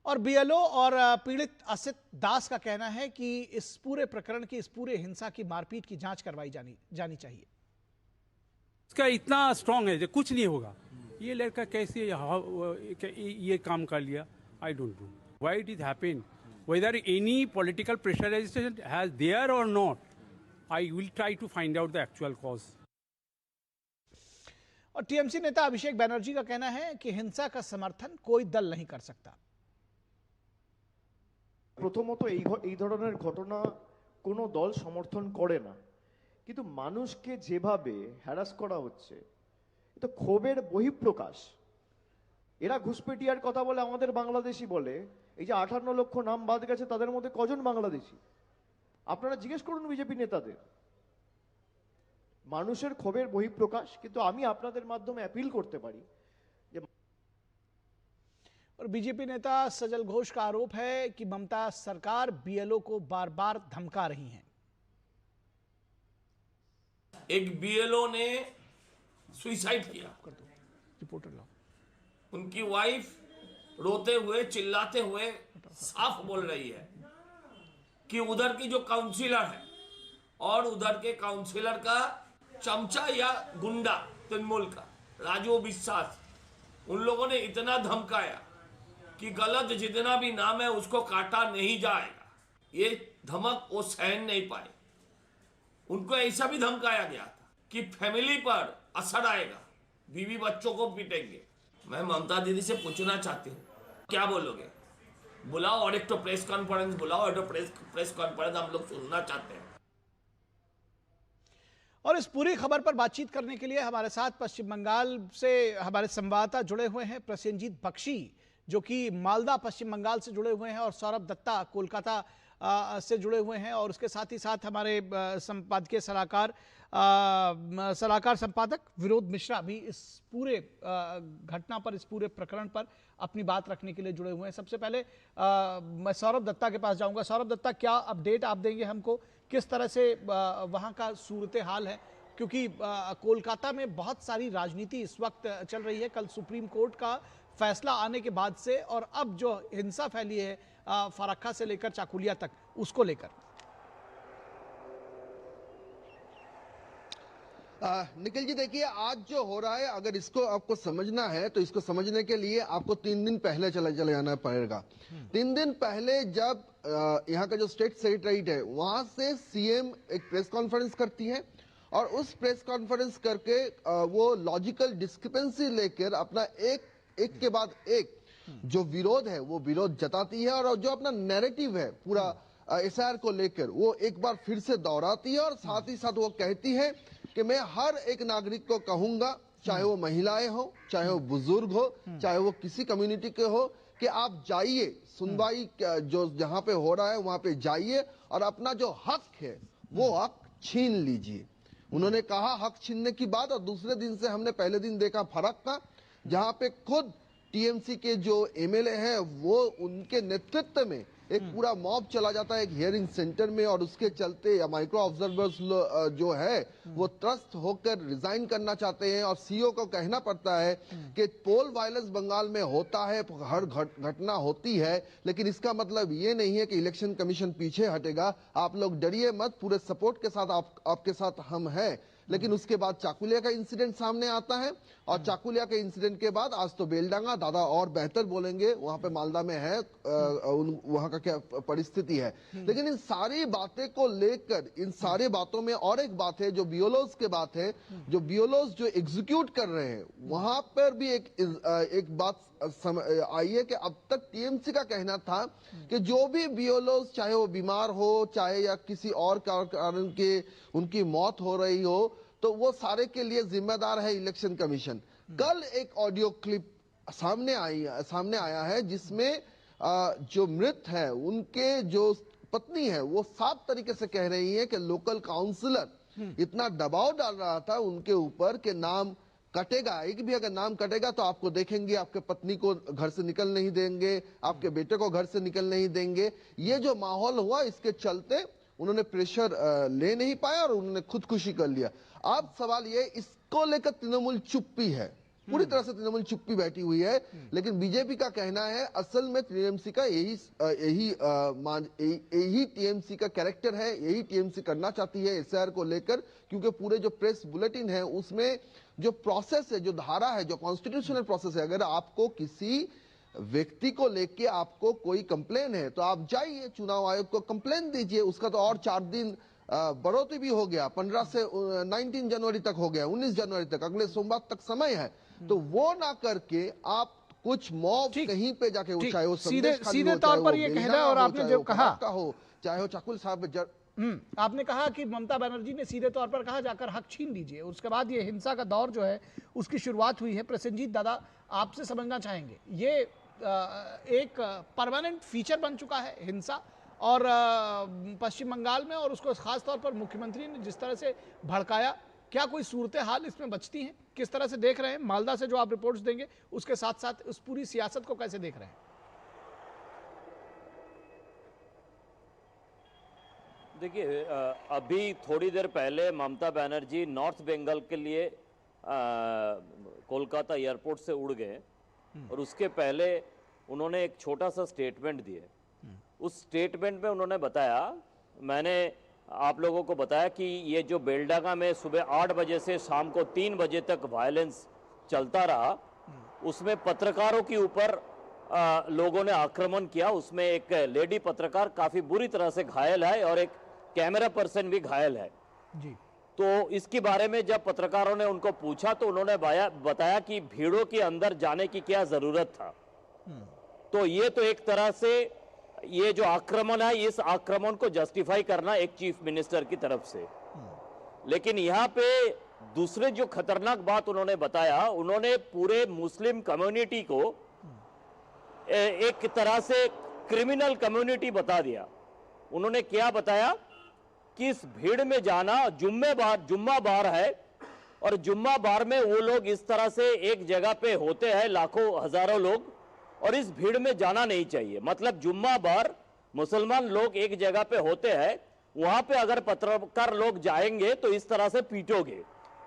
और बीएलओ और पीड़ित असित दास का कहना है कि इस पूरे प्रकरण की, इस पूरे हिंसा की, मारपीट की जांच करवाई जानी चाहिए। इसका इतना स्ट्रांग है जो कुछ नहीं होगा। ये लड़का कैसे ये काम कर लिया, I don't know why it is happen, whether any political pressurization has there or not, I will try to find out the actual cause. और टीएमसी नेता अभिषेक बैनर्जी का कहना है कि हिंसा का समर्थन कोई दल नहीं कर सकता। প্রথমত এই ধরনের ঘটনা কোনো দল সমর্থন করে না, কিন্তু মানুষকে যেভাবে হ্যারাস করা হচ্ছে এটা ক্ষোভের বহিঃপ্রকাশ। এরা ঘুষপেটিয়ার কথা বলে আমাদের বাংলাদেশি বলে, এই যে 58 লক্ষ নাম বাদ গেছে তাদের মধ্যে কজন বাংলাদেশি? আপনারা জিজ্ঞেস করুন বিজেপি নেতাদের। মানুষের ক্ষোভের বহিঃপ্রকাশ। কিন্তু আমি আপনাদের মাধ্যমে অ্যাপিল করতে পারি। और बीजेपी नेता सजल घोष का आरोप है कि ममता सरकार बीएलओ को बार बार धमका रही है। एक बीएलओ ने सुसाइड किया, रिपोर्टर लो। उनकी वाइफ रोते हुए चिल्लाते हुए साफ बोल रही है कि उधर की जो काउंसिलर है और उधर के काउंसिलर का चमचा या गुंडा तृणमूल का राजू विश्वास, उन लोगों ने इतना धमकाया कि गलत जितना भी नाम है उसको काटा नहीं जाएगा। ये धमक वो सहन नहीं पाए। उनको ऐसा भी धमकाया गया था कि फैमिली पर असर आएगा, बीवी बच्चों को पीटेंगे। मैं ममता दीदी से पूछना चाहती हूँ, क्या बोलोगे? बुलाओ और एक तो प्रेस कॉन्फ्रेंस बुलाओ, एक तो प्रेस कॉन्फ्रेंस हम लोग सुनना चाहते हैं। और इस पूरी खबर पर बातचीत करने के लिए हमारे साथ पश्चिम बंगाल से हमारे संवाददाता जुड़े हुए हैं, प्रसेनजीत बख्शी जो कि मालदा पश्चिम बंगाल से जुड़े हुए हैं, और सौरभ दत्ता कोलकाता से जुड़े हुए हैं, और उसके साथ ही साथ हमारे संपादकीय सलाहकार संपादक विनोद मिश्रा भी इस पूरे घटना पर, इस पूरे प्रकरण पर अपनी बात रखने के लिए जुड़े हुए हैं। सबसे पहले मैं सौरभ दत्ता के पास जाऊंगा। सौरभ दत्ता, क्या अपडेट आप देंगे हमको, किस तरह से वहां का सूरत हाल है? क्योंकि कोलकाता में बहुत सारी राजनीति इस वक्त चल रही है, कल सुप्रीम कोर्ट का फैसला आने के बाद से, और अब जो हिंसा फैली है फरक्का से लेकर चाकुलिया तक, उसको लेकर। निखिल जी, देखिए आज जो हो रहा है, अगर इसको आपको समझना है तो इसको समझने के लिए आपको 3 दिन पहले चले जाना पड़ेगा। 3 दिन पहले जब यहाँ का जो स्टेट सेक्रेटरीट है वहां से सीएम एक प्रेस कॉन्फ्रेंस करती है, और उस प्रेस कॉन्फ्रेंस करके वो लॉजिकल डिस्क्रिपेंसी लेकर अपना एक के बाद एक जो विरोध है वो विरोध जताती है, और जो अपना नैरेटिव है पूरा एसआईआर को लेकर वो एक बार फिर से दोहराती है, और साथ ही साथ वो कहती है कि मैं हर एक नागरिक को कहूंगा, चाहे वो महिलाएं हो, चाहे वो बुजुर्ग हो, चाहे वो किसी कम्युनिटी के हो, कि आप जाइए सुनवाई जो जहां पे हो रहा है वहां पे जाइए और अपना जो हक है वो हक छीन लीजिए। उन्होंने कहा हक छीनने की बात। और दूसरे दिन से हमने पहले दिन देखा फरक्का, जहां पे खुद टीएमसी के जो एमएलए हैं वो उनके नेतृत्व में एक पूरा मॉब चला जाता है एक हियरिंग सेंटर में, और उसके चलते माइक्रो ऑब्जर्वर्स जो है वो त्रस्त होकर रिजाइन करना चाहते हैं, और सीईओ को कहना पड़ता है कि पोल वायलेंस बंगाल में होता है, हर घटना होती है, लेकिन इसका मतलब ये नहीं है कि इलेक्शन कमीशन पीछे हटेगा। आप लोग डरिए मत, पूरे सपोर्ट के साथ आपके साथ हम हैं। लेकिन उसके बाद चाकुलिया का इंसिडेंट सामने आता है, और चाकुलिया के इंसिडेंट के बाद आज तो बेलडांगा, दादा और बेहतर बोलेंगे वहां पे मालदा में है वहां का क्या परिस्थिति है। लेकिन इन सारी बातें को लेकर, इन सारी बातों में और एक बात है जो बीएलओज के बात है, जो बीएलओज जो एग्जीक्यूट कर रहे हैं वहां पर भी एक बात आई है कि अब तक टीएमसी का कहना था कि जो भी बीएलओज, चाहे वो बीमार हो, चाहे या किसी और कारण के उनकी मौत हो रही हो, तो वो सारे के लिए जिम्मेदार है इलेक्शन कमीशन। कल एक ऑडियो क्लिप सामने आया है जिसमें जो मृत है उनके जो पत्नी है वो साफ तरीके से कह रही है कि लोकल काउंसलर इतना दबाव डाल रहा था उनके ऊपर कि नाम कटेगा, एक भी अगर नाम कटेगा तो आपको देखेंगे, आपके पत्नी को घर से निकल नहीं देंगे, आपके बेटे को घर से निकल नहीं देंगे। ये जो माहौल हुआ, इसके चलते उन्होंने प्रेशर ले नहीं पाया और उन्होंने खुदकुशी कर लिया। अब सवाल ये, इसको लेकर तृणमूल चुप्पी है, पूरी तरह से तृणमूल चुप्पी बैठी हुई है। लेकिन बीजेपी का कहना है असल में टीएमसी का यही टीएमसी का कैरेक्टर है, यही टीएमसी करना चाहती है एसआईआर को लेकर, क्योंकि पूरे जो प्रेस बुलेटिन है उसमें जो प्रोसेस है, जो धारा है, जो कॉन्स्टिट्यूशनल प्रोसेस है, अगर आपको किसी व्यक्ति को लेके आपको कोई कंप्लेन है तो आप जाइए चुनाव आयोग को कंप्लेन दीजिए, उसका तो और 4 दिन बढ़ोतरी भी हो गया, 15 से 19 जनवरी तक हो गया, 19 जनवरी तक, अगले सोमवार तक समय है। तो वो ना करके आप कुछ मॉब कहीं पे जाके उठाए, वो सीधे तौर पर ये कहना, और आपने जो कहा हो, चाहे वो चाकुल साहब, आपने कहा कि ममता बनर्जी ने सीधे तौर पर कहा जाकर हक छीन लीजिए, उसके बाद ये हिंसा का दौर जो है उसकी शुरुआत हुई है। प्रसेनजीत दादा, आपसे समझना चाहेंगे, ये एक परमानेंट फीचर बन चुका है हिंसा, और पश्चिम बंगाल में, और उसको खास तौर पर मुख्यमंत्री ने जिस तरह से भड़काया, क्या कोई सूरत हाल इसमें बचती हैं? किस तरह से देख रहे हैं मालदा से जो आप रिपोर्ट्स देंगे, उसके साथ साथ उस पूरी सियासत को कैसे देख रहे हैं? देखिए, अभी थोड़ी देर पहले ममता बनर्जी नॉर्थ बंगाल के लिए कोलकाता एयरपोर्ट से उड़ गए, और उसके पहले उन्होंने एक छोटा सा स्टेटमेंट दिए। उस स्टेटमेंट में उन्होंने बताया, मैंने आप लोगों को बताया कि ये जो बेलडांगा में सुबह 8 बजे से शाम को 3 बजे तक वायलेंस चलता रहा, उसमें पत्रकारों के ऊपर लोगों ने आक्रमण किया। उसमें एक लेडी पत्रकार काफ़ी बुरी तरह से घायल है और एक कैमरा पर्सन भी घायल है जी। तो इसके बारे में जब पत्रकारों ने उनको पूछा तो उन्होंने बताया कि भीड़ों के अंदर जाने की क्या ज़रूरत था। तो ये तो एक तरह से ये जो आक्रमण है, इस आक्रमण को जस्टिफाई करना एक चीफ मिनिस्टर की तरफ से। लेकिन यहाँ पे दूसरे जो खतरनाक बात उन्होंने बताया, उन्होंने पूरे मुस्लिम कम्युनिटी को एक तरह से क्रिमिनल कम्युनिटी बता दिया। उन्होंने क्या बताया कि इस भीड़ में जाना, जुम्मा बार है, और जुम्मा बार में वो लोग इस तरह से एक जगह पे होते हैं, लाखों हजारों लोग, और इस भीड़ में जाना नहीं चाहिए। मतलब जुम्मा बार मुसलमान लोग एक जगह पे होते हैं, वहां पे अगर पत्रकार लोग जाएंगे तो इस तरह से पीटोगे।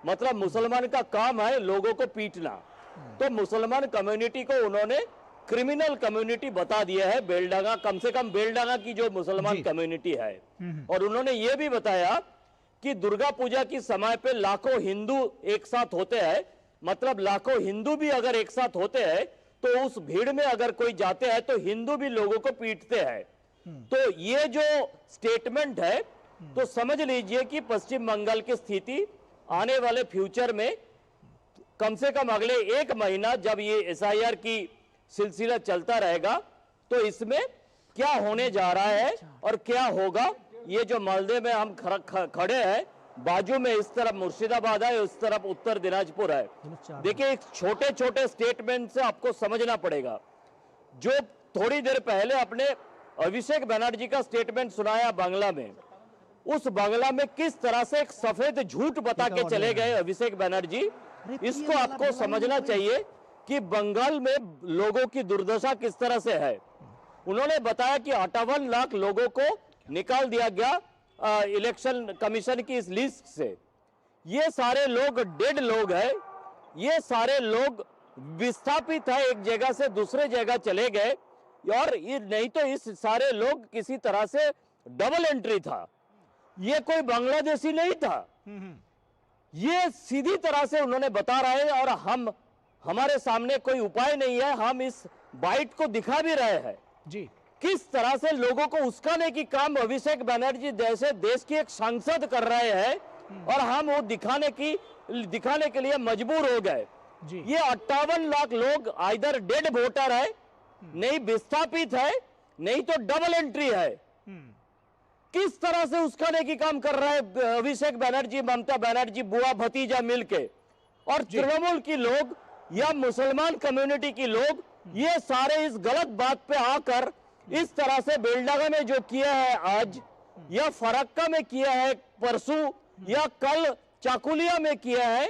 मतलब मुसलमान का काम है लोगों को पीटना। तो मुसलमान कम्युनिटी को उन्होंने क्रिमिनल कम्युनिटी बता दिया है, बेलडांगा, कम से कम बेलडांगा की जो मुसलमान कम्युनिटी है। और उन्होंने ये भी बताया कि दुर्गा पूजा की समय पे लाखों हिंदू एक साथ होते हैं। मतलब लाखों हिंदू भी अगर एक साथ होते हैं तो उस भीड़ में अगर कोई जाते हैं तो हिंदू भी लोगों को पीटते हैं। तो ये जो स्टेटमेंट है, तो समझ लीजिए कि पश्चिम बंगाल की स्थिति आने वाले फ्यूचर में, कम से कम अगले 1 महीना जब ये एसआईआर की सिलसिला चलता रहेगा, तो इसमें क्या होने जा रहा है और क्या होगा। ये जो मालदे में हम खड़े हैं, बाजू में इस तरफ मुर्शिदाबाद है, उस तरफ उत्तर दिनाजपुर है। देखिए, छोटे छोटे स्टेटमेंट से आपको समझना पड़ेगा। जो थोड़ी देर पहले अपने अभिषेक बनर्जी का स्टेटमेंट सुनाया बांग्ला में, उस बांग्ला में किस तरह से एक सफेद झूठ बता के चले गए अभिषेक बनर्जी, इसको आपको समझना चाहिए कि बंगाल में लोगों की दुर्दशा किस तरह से है। उन्होंने बताया कि 58 लाख लोगों को निकाल दिया गया इलेक्शन कमीशन की इस लिस्ट से। ये सारे लोग डेड लोग हैं, ये सारे लोग विस्थापित है, एक जगह से दूसरे जगह चले गए। और ये नहीं तो इस सारे लोग किसी तरह से डबल एंट्री था, ये कोई बांग्लादेशी नहीं था। ये सीधी तरह से उन्होंने बता रहे हैं, और हमारे सामने कोई उपाय नहीं है, हम इस बाइट को दिखा भी रहे हैं जी। किस तरह से लोगों को उस्काने की काम अभिषेक बनर्जी जैसे देश की एक सांसद कर रहे हैं, और हम वो दिखाने के लिए मजबूर हो गए। ये 58 लाख लोग आइदर डेड वोटर है, नहीं विस्थापित है, नहीं तो डबल एंट्री है। किस तरह से उस्काने की काम कर रहा है अभिषेक बनर्जी, ममता बनर्जी, बुआ भतीजा मिलके। और तृणमूल की लोग या मुसलमान कम्युनिटी की लोग, ये सारे इस गलत बात पे आकर इस तरह से बेलडांगा में जो किया है आज, या फरक्का में किया है परसों, या कल चाकुलिया में किया है,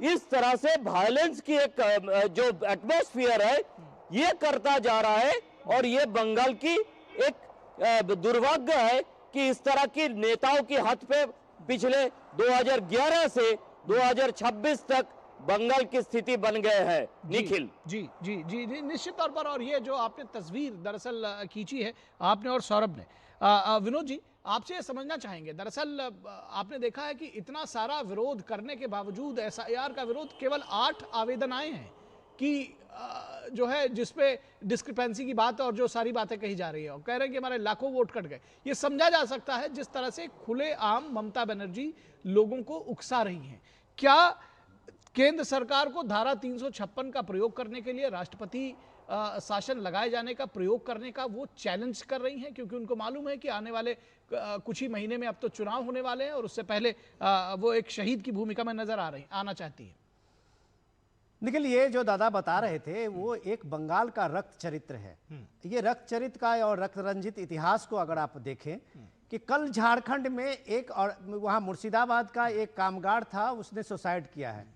इस तरह से वायलेंस की एक जो एटमॉस्फेयर है ये करता जा रहा है। और ये बंगाल की एक दुर्भाग्य है कि इस तरह की नेताओं के हाथ पे पिछले 2011 से 2026 तक बंगाल की स्थिति बन गए हैं। निखिल जी जी जी जी निश्चित तौर पर। और ये जो आपने तस्वीर दरअसल खींची है आपने और सौरभ ने, विनोद जी आपसे ये समझना चाहेंगे, दरअसल आपने देखा है कि इतना सारा विरोध करने के बावजूद एसआईआर का विरोध, केवल 8 आवेदन आए हैं। कि जो है जिसपे डिस्क्रिपेंसी की बात और जो सारी बातें कही जा रही है, और कह रहे हैं कि हमारे लाखों वोट कट गए। ये समझा जा सकता है जिस तरह से खुलेआम ममता बनर्जी लोगों को उकसा रही हैं। क्या केंद्र सरकार को धारा 356 का प्रयोग करने के लिए राष्ट्रपति शासन लगाए जाने का प्रयोग करने का वो चैलेंज कर रही हैं, क्योंकि उनको मालूम है कि आने वाले कुछ ही महीने में अब तो चुनाव होने वाले हैं और उससे पहले वो एक शहीद की भूमिका में नजर आना चाहती है। निखिल, ये जो दादा बता रहे थे वो एक बंगाल का रक्त चरित्र है। ये रक्त चरित्र का और रक्त रंजित इतिहास को अगर आप देखें कि कल झारखंड में एक और वहाँ मुर्शिदाबाद का एक कामगार था, उसने सुसाइड किया है।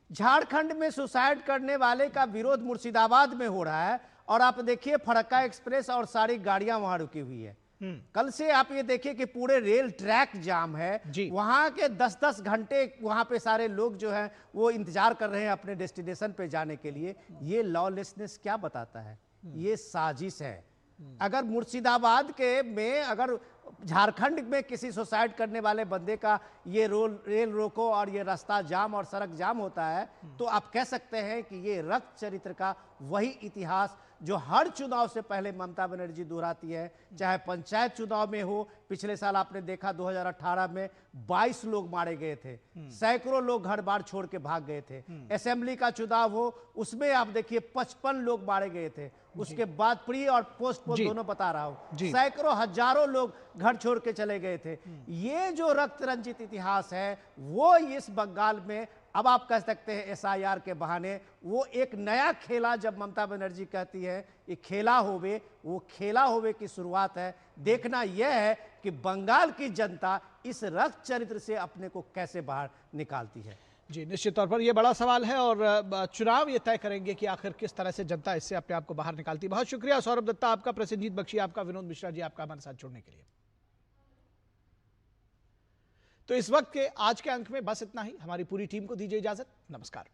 झारखंड में सुसाइड करने वाले का विरोध मुर्शिदाबाद में हो रहा है और आप देखिए फरक्का एक्सप्रेस और सारी गाड़ियां वहां रुकी हुई है। कल से आप ये देखिए कि पूरे रेल ट्रैक जाम है, वहां के 10-10 घंटे वहां पे सारे लोग जो हैं वो इंतजार कर रहे हैं अपने डेस्टिनेशन पे जाने के लिए। ये लॉलेसनेस क्या बताता है? ये साजिश है। अगर मुर्शिदाबाद के में अगर झारखंड में किसी सुसाइड करने वाले बंदे का ये रेल रोको और ये रास्ता जाम और सड़क जाम होता है तो आप कह सकते हैं कि ये रक्त चरित्र का वही इतिहास जो हर चुनाव से पहले ममता बनर्जी दोहराती है। चाहे पंचायत चुनाव में हो, पिछले साल आपने देखा 2018 में 22 लोग मारे गए थे, सैकड़ों लोग घर बार छोड़ के भाग गए थे। असेंबली का चुनाव हो, उसमें आप देखिए 55 लोग मारे गए थे। उसके बाद प्री और पोस्ट पोल दोनों बता रहा हूं, सैकड़ों हजारों लोग घर छोड़ के चले गए थे। ये जो रक्त रंजित इतिहास है वो इस बंगाल में अब आप कह सकते हैं SIR के बहाने वो एक नया खेला, जब ममता बनर्जी कहती है ये खेला होवे, वो खेला होवे की शुरुआत है। देखना यह है कि बंगाल की जनता इस रक्त चरित्र से अपने को कैसे बाहर निकालती है। जी, निश्चित तौर पर यह बड़ा सवाल है और चुनाव ये तय करेंगे कि आखिर किस तरह से जनता इससे अपने आप को बाहर निकालती है। बहुत शुक्रिया सौरभ दत्ता आपका, प्रसेनजीत बख्शी आपका, विनोद मिश्रा जी आपका हमारे साथ जुड़ने के लिए। तो इस वक्त के आज के अंक में बस इतना ही। हमारी पूरी टीम को दीजिए इजाजत। नमस्कार।